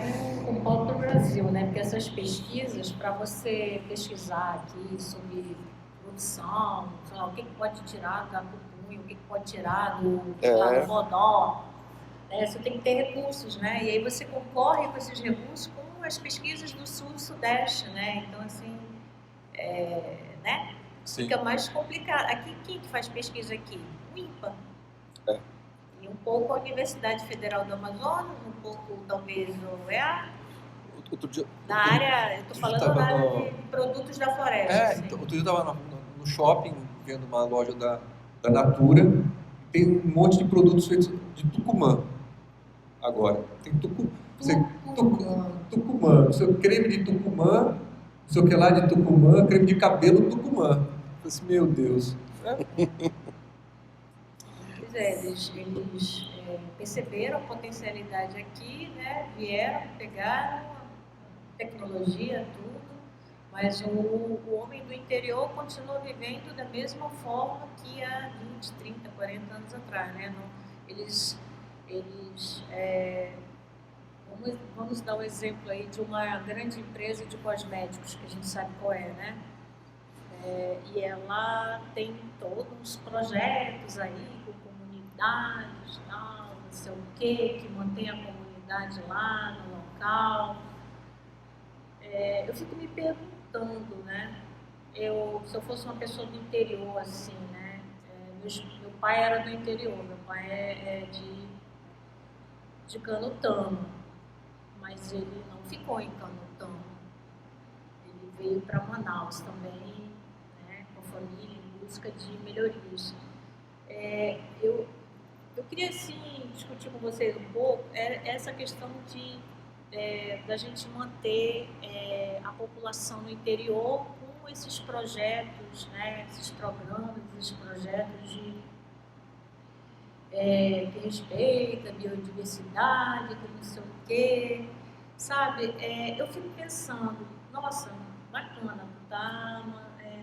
com o polo do Brasil, né? Porque essas pesquisas, para você pesquisar aqui sobre produção, sei lá, o que pode tirar da pupunha, o que pode tirar do bodó, né? Você tem que ter recursos, né? E aí você concorre com esses recursos com as pesquisas do Sul e Sudeste, né? Então, assim, né? Sim. Fica mais complicado. Aqui, quem que faz pesquisa aqui? O INPA. E um pouco a Universidade Federal do Amazonas, um pouco talvez o EA. Outro dia, Na área, eu estou falando na área de produtos da floresta. então, outro dia eu estava no shopping, vendo uma loja da Natura, tem um monte de produtos feitos de Tucumã agora. Tem Tucumã, o seu creme de Tucumã, não sei o que lá de Tucumã, creme de cabelo Tucumã. Eu falei assim, meu Deus. Pois é, eles perceberam a potencialidade aqui, né? Vieram, pegaram a tecnologia, tudo, mas o homem do interior continua vivendo da mesma forma que há 20, 30, 40 anos atrás, né? Vamos dar um exemplo aí de uma grande empresa de cosméticos, que a gente sabe qual é, né? E ela tem todos os projetos aí, com comunidades, tal, não sei o que mantém a comunidade lá no local. Eu fico me perguntando, né? Se eu fosse uma pessoa do interior, assim, né? Meu pai era do interior, meu pai é de Canutama, mas ele não ficou em Canutama. Ele veio para Manaus também, né, com a família, em busca de melhorias. Eu queria, assim, discutir com vocês um pouco essa questão da gente manter a população no interior com esses projetos, né, esses programas, esses projetos que respeita a biodiversidade, que não sei o quê, sabe? Eu fico pensando, nossa, bacana, tá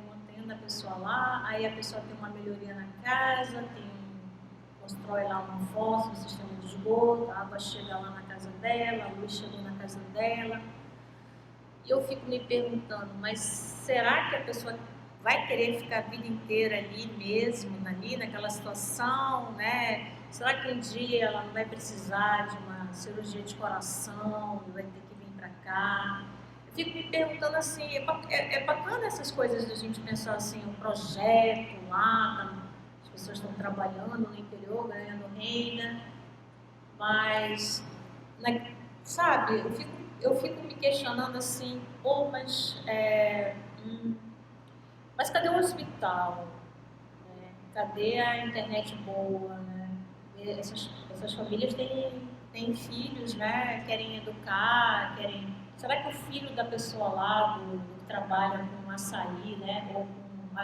mantendo a pessoa lá, aí a pessoa tem uma melhoria na casa, constrói lá uma fossa, um sistema de esgoto, a água chega lá na casa dela, a luz chega na casa dela. E eu fico me perguntando, mas será que a pessoa vai querer ficar a vida inteira ali mesmo, naquela situação, né? Será que um dia ela não vai precisar de uma cirurgia de coração, vai ter que vir para cá? Eu fico me perguntando assim, é bacana essas coisas da gente pensar assim, um projeto lá, as pessoas estão trabalhando no interior, ganhando renda, mas, sabe, eu fico me questionando assim, mas cadê o hospital? Né? Cadê a internet boa? Né? Essas famílias têm filhos, né? Querem educar, Será que o filho da pessoa lá, que trabalha com açaí, né? Ou com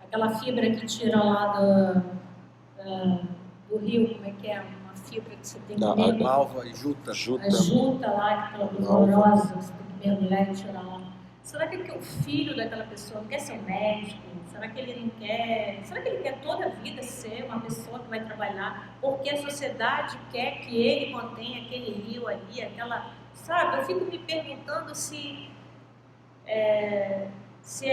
aquela fibra que tira lá do rio, como é que é? Uma fibra que você tem que mergulhar. Malva e juta. A juta lá, aquela coisa horrorosa, você tem que mergulhar e tirar lá. Será que o filho daquela pessoa não quer ser um médico? Será que ele não quer? Será que ele quer toda a vida ser uma pessoa que vai trabalhar? Porque a sociedade quer que ele mantenha aquele rio ali, sabe? Eu fico me perguntando se é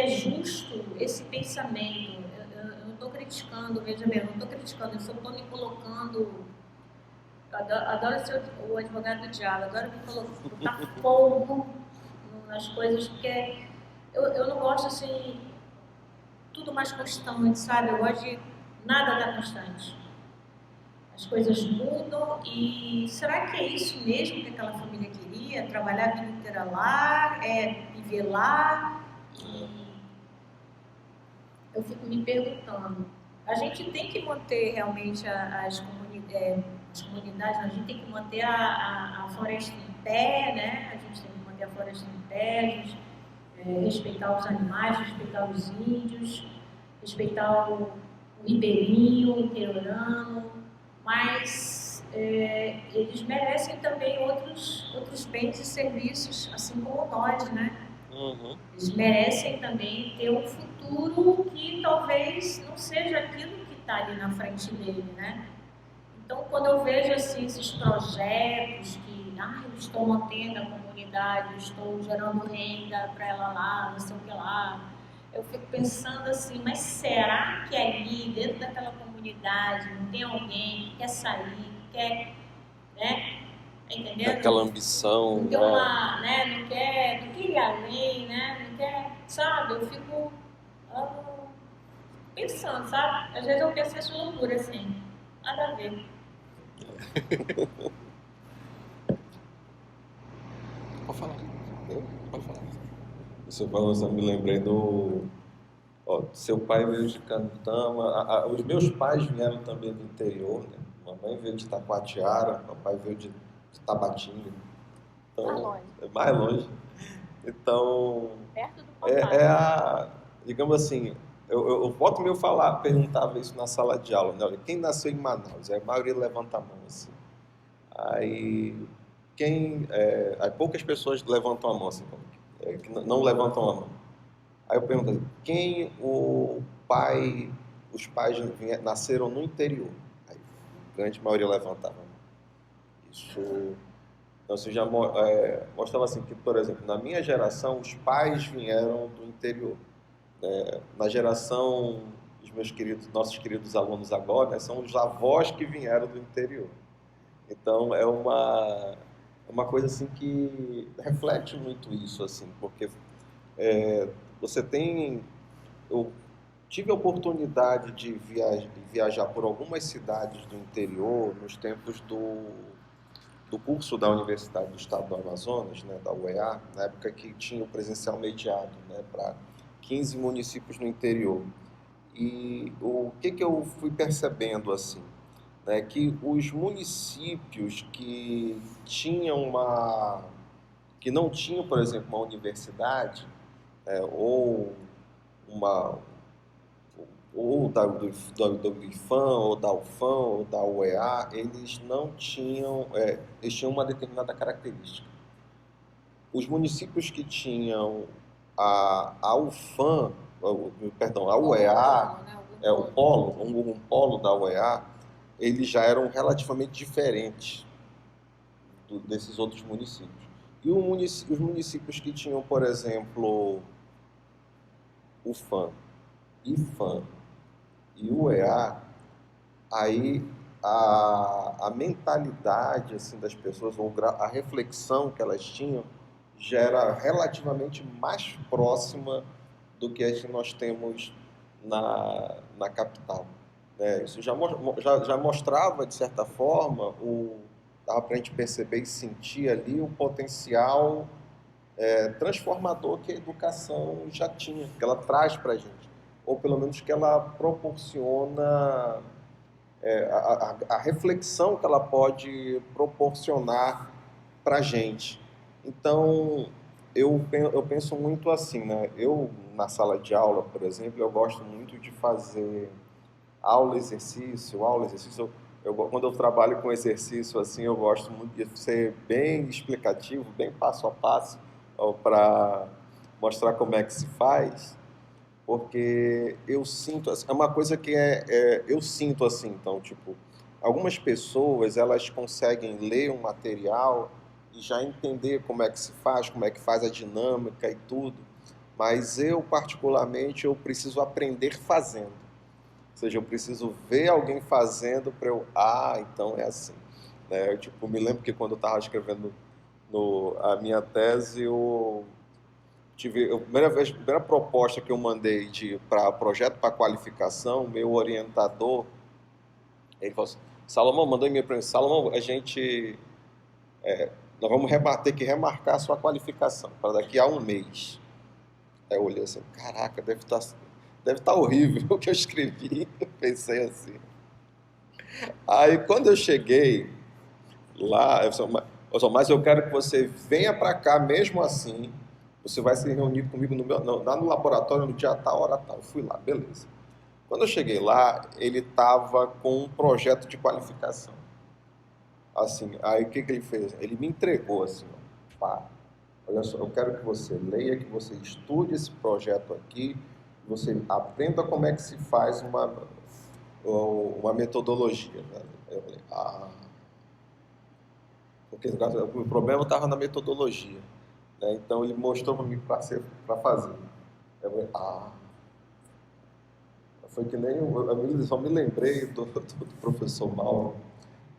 justo esse pensamento. Eu não estou criticando, veja bem, eu não estou criticando, eu só estou me colocando. Eu adoro ser o advogado do diabo, adoro me botar fogo nas coisas, porque eu não gosto assim, tudo mais constante, sabe? Eu gosto de nada dar constante. As coisas mudam e será que é isso mesmo que aquela família queria? Trabalhar a vida inteira lá, viver lá? E eu fico me perguntando, a gente tem que manter realmente as comunidades, a gente tem que manter a floresta em pé, né? A gente tem que manter a floresta em pé, respeitar os animais, respeitar os índios, respeitar o ribeirinho, o interiorano, mas eles merecem também outros bens e serviços, assim como nós, né? Uhum. Eles merecem também ter um futuro que talvez não seja aquilo que está ali na frente dele, né? Então, quando eu vejo assim, esses projetos que eu estou mantendo a comunidade, eu estou gerando renda para ela lá, não sei o que lá, eu fico pensando assim, mas será que ali, dentro daquela comunidade, não tem alguém que quer sair, que quer, né? Entendeu? Aquela ambição, não tem uma, né? Não quer ir além, né? Não quer, sabe? Eu fico pensando, sabe? Às vezes eu penso essa loucura assim, nada a ver. Pode falar. Pode falar. Você falou, eu me lembrei do... Ó, seu pai veio de Cantama, os meus pais vieram também do interior, né? Mamãe veio de Taquatiara, papai veio de Tabatinga. Então, Mais longe. é mais longe. Então, Perto do é, papai. é a, digamos assim, eu volto meio falar, perguntava isso na sala de aula, né? Olha, quem nasceu em Manaus? Aí a maioria levanta a mão, assim. Aí, aí poucas pessoas levantam a mão, assim, que não levantam a mão. Aí eu pergunto assim, os pais nasceram no interior? Aí a grande maioria levantava a mão. Isso, então, isso já mostrava assim que, por exemplo, na minha geração, os pais vieram do interior. Na geração dos nossos queridos alunos agora, né, são os avós que vieram do interior. Então é uma coisa assim que reflete muito isso, assim, porque você tem... Eu tive a oportunidade de viajar por algumas cidades do interior nos tempos do curso da Universidade do Estado do Amazonas, né, da UEA, na época que tinha o presencial mediado, né, para 15 municípios no interior. E o que eu fui percebendo assim, né, que os municípios que não tinham, por exemplo, uma universidade, ou uma ou do IFAM, ou da UFAM, ou da UEA, eles não tinham, eles tinham uma determinada característica. Os municípios que tinham a UFAM, perdão, a UEA, um polo da UEA, eles já eram relativamente diferentes desses outros municípios. E os municípios que tinham, por exemplo, UFAM, IFAM e UEA, aí a mentalidade assim, das pessoas, ou a reflexão que elas tinham, já era relativamente mais próxima do que a que nós temos na capital. Isso já mostrava, de certa forma, dava para a gente perceber e sentir ali o potencial transformador que a educação já tinha, que ela traz para a gente, ou pelo menos que ela proporciona, a reflexão que ela pode proporcionar para a gente. Então, eu penso muito assim, né? Eu, na sala de aula, por exemplo, eu gosto muito de fazer aula-exercício. Quando eu trabalho com exercício, assim, eu gosto muito de ser bem explicativo, bem passo a passo, para mostrar como é que se faz, porque eu sinto, é uma coisa que eu sinto assim, então, tipo, algumas pessoas, elas conseguem ler um material e já entender como é que se faz, como é que faz a dinâmica e tudo, mas eu, particularmente, eu preciso aprender fazendo. Ou seja, eu preciso ver alguém fazendo para então é assim. Né? Eu me lembro que quando eu estava escrevendo a minha tese, a primeira proposta que eu mandei para projeto para qualificação, meu orientador, ele falou assim, Salomão, mandou e-mail para mim, Salomão, nós vamos ter que remarcar a sua qualificação para daqui a um mês. Aí eu olhei assim, caraca, deve estar horrível o que eu escrevi. Eu pensei assim. Aí quando eu cheguei lá, mas eu quero que você venha para cá mesmo assim. Você vai se reunir comigo lá no laboratório no dia tal, hora tal. Eu fui lá, beleza. Quando eu cheguei lá, ele estava com um projeto de qualificação. Assim, aí o que ele fez? Ele me entregou assim, pá, olha só, eu quero que você leia, que você estude esse projeto aqui, você aprenda como é que se faz uma metodologia. Né? Eu falei, porque o problema estava na metodologia. Né? Então ele mostrou para mim para fazer. Eu falei, foi que nem eu só me lembrei do professor Mauro.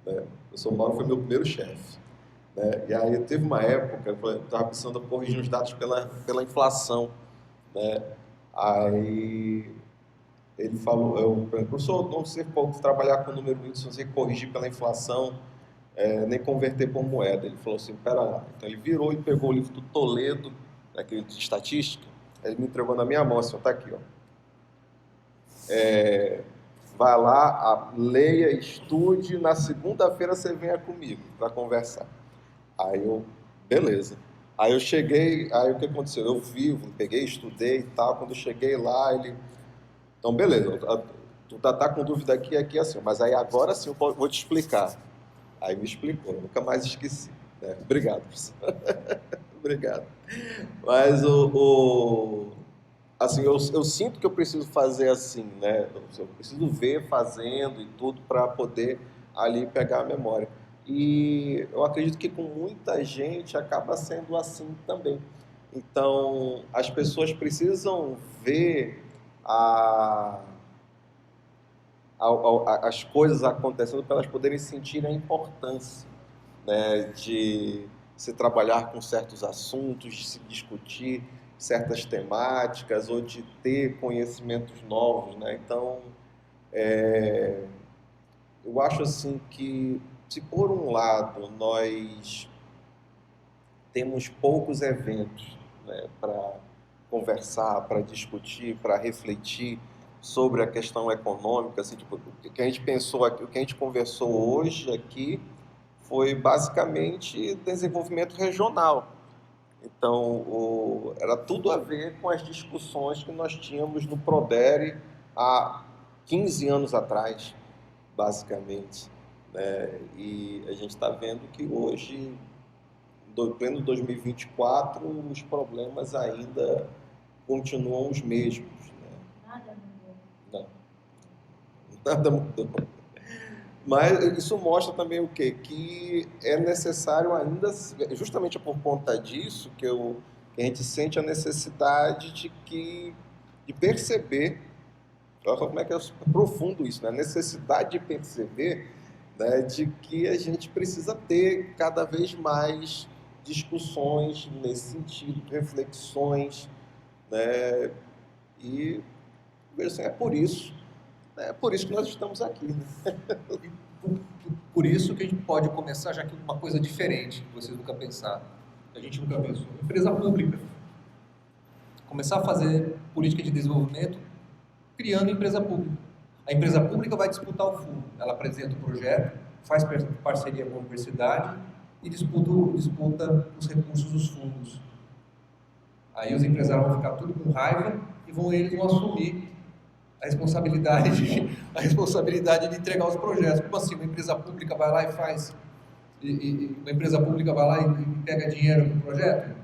Né? O professor Mauro foi meu primeiro chefe. Né? E aí teve uma época, eu estava precisando corrigir os dados pela inflação. Né? Aí ele falou, eu perguntei, professor, não sei pouco trabalhar com número índice, não sei corrigir pela inflação, nem converter por moeda. Ele falou assim, pera lá. Então ele virou e pegou o livro do Toledo, aquele de estatística, ele me entregou na minha mão, assim, tá aqui, ó. Vai lá, leia, estude, na segunda-feira você venha comigo para conversar. Aí eu, beleza. Aí eu cheguei, aí o que aconteceu? Eu vivo, peguei, estudei e tal, quando eu cheguei lá, ele... Então, beleza, tu tá com dúvida aqui assim, mas aí agora sim eu vou te explicar. Aí me explicou, eu nunca mais esqueci. Né? Obrigado, professor. Obrigado. Mas assim, eu sinto que eu preciso fazer assim, né? Eu preciso ver fazendo e tudo para poder ali pegar a memória. E eu acredito que com muita gente acaba sendo assim também. Então, as pessoas precisam ver as coisas acontecendo para elas poderem sentir a importância, né, de se trabalhar com certos assuntos, de se discutir certas temáticas ou de ter conhecimentos novos, né? Então, eu acho assim que se por um lado nós temos poucos eventos, né, para conversar, para discutir, para refletir sobre a questão econômica, assim, tipo, o que a gente pensou aqui, o que a gente conversou hoje aqui foi basicamente desenvolvimento regional. Então, era tudo a ver com as discussões que nós tínhamos no Prodere há 15 anos atrás, basicamente, né? E a gente está vendo que hoje, em pleno 2024, os problemas ainda continuam os mesmos, né? Nada mudou. Não, nada mudou. Mas isso mostra também o quê? Que é necessário ainda, justamente por conta disso, que a gente sente a necessidade de perceber, olha como é que é profundo isso, né? A necessidade de perceber, né, de que a gente precisa ter cada vez mais discussões nesse sentido, reflexões, né? E assim, é por isso que nós estamos aqui, né? Por isso que a gente pode começar, já que uma coisa diferente, que vocês nunca pensaram, que a gente nunca pensou. Empresa pública. Começar a fazer política de desenvolvimento criando empresa pública. A empresa pública vai disputar o fundo. Ela apresenta o projeto, faz parceria com a universidade e disputa os recursos dos fundos. Aí os empresários vão ficar tudo com raiva e eles vão assumir a responsabilidade de entregar os projetos. Como assim? Uma empresa pública vai lá e faz... uma empresa pública vai lá e pega dinheiro do projeto?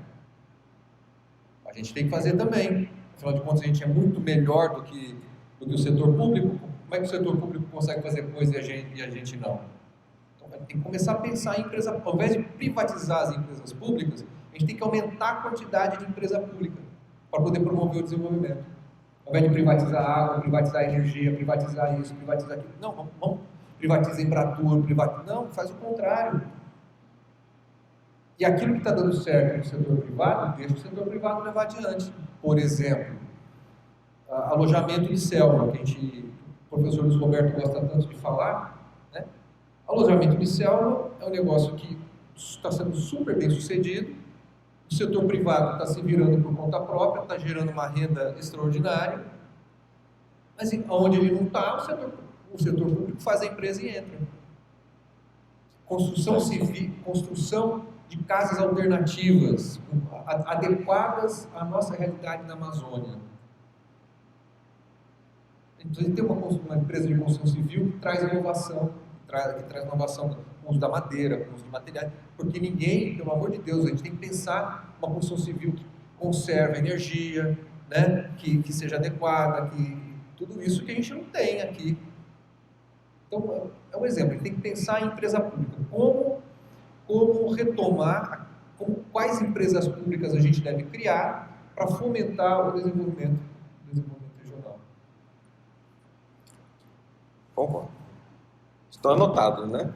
A gente tem que fazer também. Afinal de contas, a gente é muito melhor do que o setor público. Como é que o setor público consegue fazer coisa e a gente não? Então, tem que começar a pensar em empresa... Ao invés de privatizar as empresas públicas, a gente tem que aumentar a quantidade de empresa pública para poder promover o desenvolvimento. Ao invés de privatizar a água, privatizar a energia, privatizar isso, privatizar aquilo. Não, vamos privatizar a Embratur, não, faz o contrário. E aquilo que está dando certo no setor privado, deixa o setor privado levar adiante. Por exemplo, alojamento de selva, que o professor Luiz Roberto gosta tanto de falar, né? Alojamento de selva é um negócio que está sendo super bem sucedido. O setor privado está se virando por conta própria, está gerando uma renda extraordinária, mas onde ele não está, o setor público faz a empresa e entra. Construção civil, construção de casas alternativas, adequadas à nossa realidade na Amazônia. Então, a gente tem uma empresa de construção civil que traz inovação, que traz inovação com o uso da madeira, com o uso de materiais, porque ninguém, pelo amor de Deus, a gente tem que pensar uma construção civil que conserve energia, né, que seja adequada, tudo isso que a gente não tem aqui. Então, é um exemplo, a gente tem que pensar em empresa pública, como retomar, quais empresas públicas a gente deve criar para fomentar o desenvolvimento regional. Concordo. Estão anotados, né?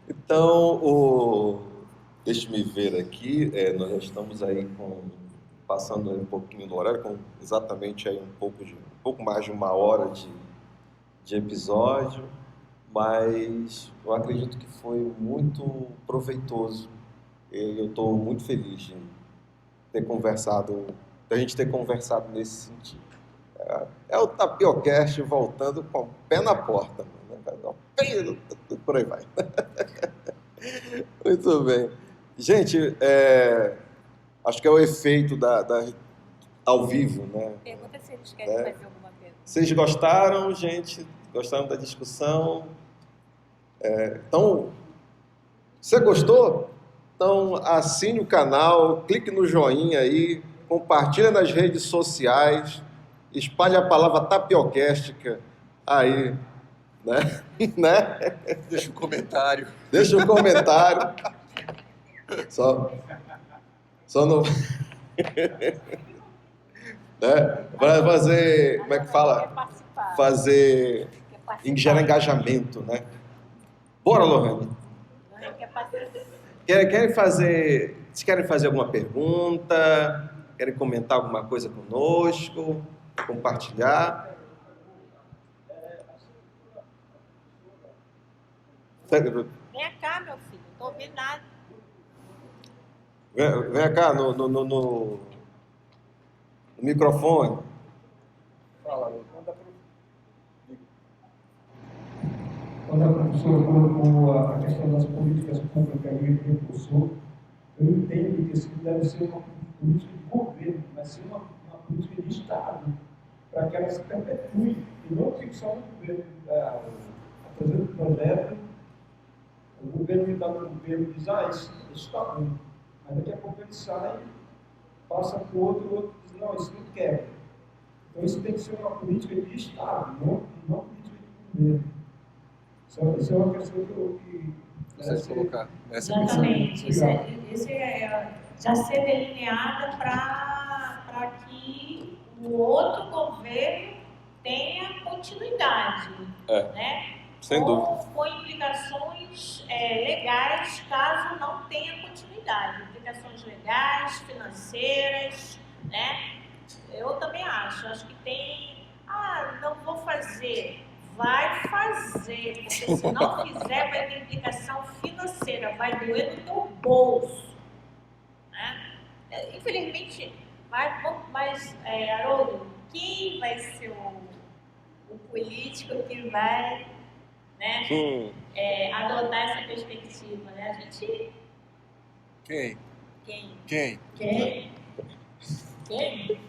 Então, deixe-me ver aqui, nós já estamos aí com passando aí um pouquinho do horário, com exatamente aí um pouco mais de 1 hora de episódio, mas eu acredito que foi muito proveitoso e eu estou muito feliz de a gente ter conversado nesse sentido. É o Tapiocast voltando com o pé na porta, né? Por aí vai. Muito bem. Gente, acho que é o efeito ao vivo, né? Pergunta se eles querem fazer alguma pergunta. Vocês gostaram, gente? Gostaram da discussão? Então, você gostou? Então, assine o canal, clique no joinha aí, compartilha nas redes sociais, espalhe a palavra tapiocástica aí, né? né? Deixa um comentário. Deixa um comentário. Só não... né? Para fazer, como é que fala? Fazer, gerar engajamento, né? Bora, Lohane. Vocês querem fazer alguma pergunta? Querem comentar alguma coisa conosco? Compartilhar? Vem cá, meu filho, não estou ouvindo nada. Vem cá no microfone. Fala, quando a professora colocou a questão das políticas públicas e impulsou, eu entendo que isso deve ser uma política de governo, mas ser uma política de Estado, para que ela se perpetue, e não fique só no governo fazendo projeto, o governo que está no governo diz, isso está bom, mas daqui a pouco ele sai, passa para o outro diz, não, isso não quer. Então isso tem que ser uma política de Estado, não política de governo. Isso é uma questão que Você colocar essa exatamente. Isso já ser delineada para que o outro governo tenha continuidade, né? Sem dúvida. Com implicações legais, caso não tenha continuidade. Implicações legais, financeiras, né? Eu também acho que tem... não vou fazer... Vai fazer, porque se não fizer vai ter implicação financeira, vai doer no teu bolso, né? Infelizmente, mas Haroldo, quem vai ser o político que vai, né, adotar essa perspectiva, né? A gente... Quem? Né?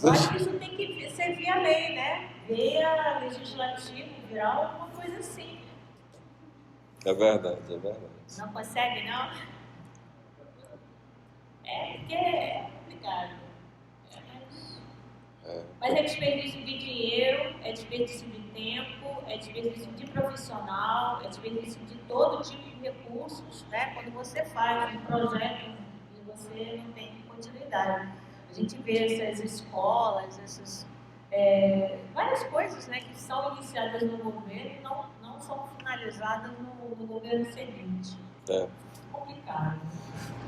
Eu acho que isso tem que ser via lei, né? Via legislativo, virar alguma coisa assim. É verdade. Não consegue, não? Porque é complicado. Mas é desperdício de dinheiro, é desperdício de tempo, é desperdício de profissional, é desperdício de todo tipo de recursos, né? Quando você faz um projeto e você não tem continuidade. A gente vê essas escolas, várias coisas, né, que são iniciadas no governo e não são finalizadas no governo seguinte. É complicado.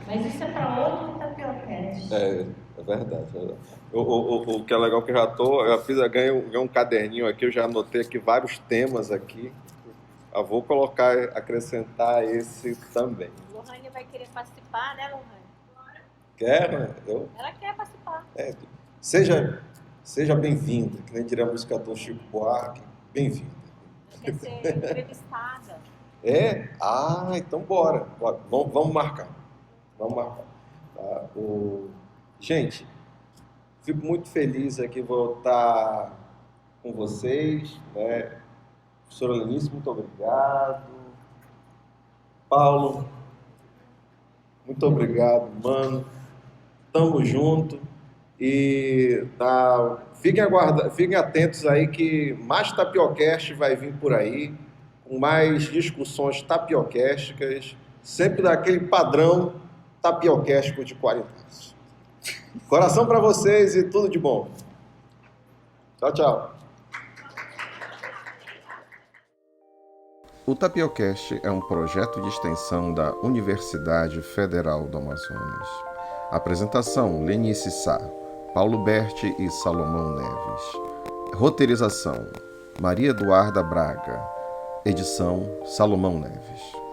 Mas isso é para outro Tapiocast. É verdade. O que é legal que eu ganhei um caderninho aqui, eu já anotei aqui vários temas aqui. Eu vou acrescentar esse também. Lohane vai querer participar, né, Lohane? Quer, né? Ela quer participar. Seja bem-vinda, que nem diria a música do Chico Buarque, bem-vinda. Quer ser entrevistada. Então bora. Vamos marcar. Tá? Gente, fico muito feliz aqui voltar com vocês, né? Professora Lenice, muito obrigado. Paulo, muito obrigado, mano. Tamo junto. E fiquem atentos aí que mais Tapiocast vai vir por aí, com mais discussões tapiocásticas, sempre daquele padrão tapiocástico de qualidade. Coração para vocês e tudo de bom. Tchau, tchau. O Tapiocast é um projeto de extensão da Universidade Federal do Amazonas. Apresentação: Lenice Sá, Paulo Berti e Salomão Neves. Roteirização: Maria Eduarda Braga. Edição: Salomão Neves.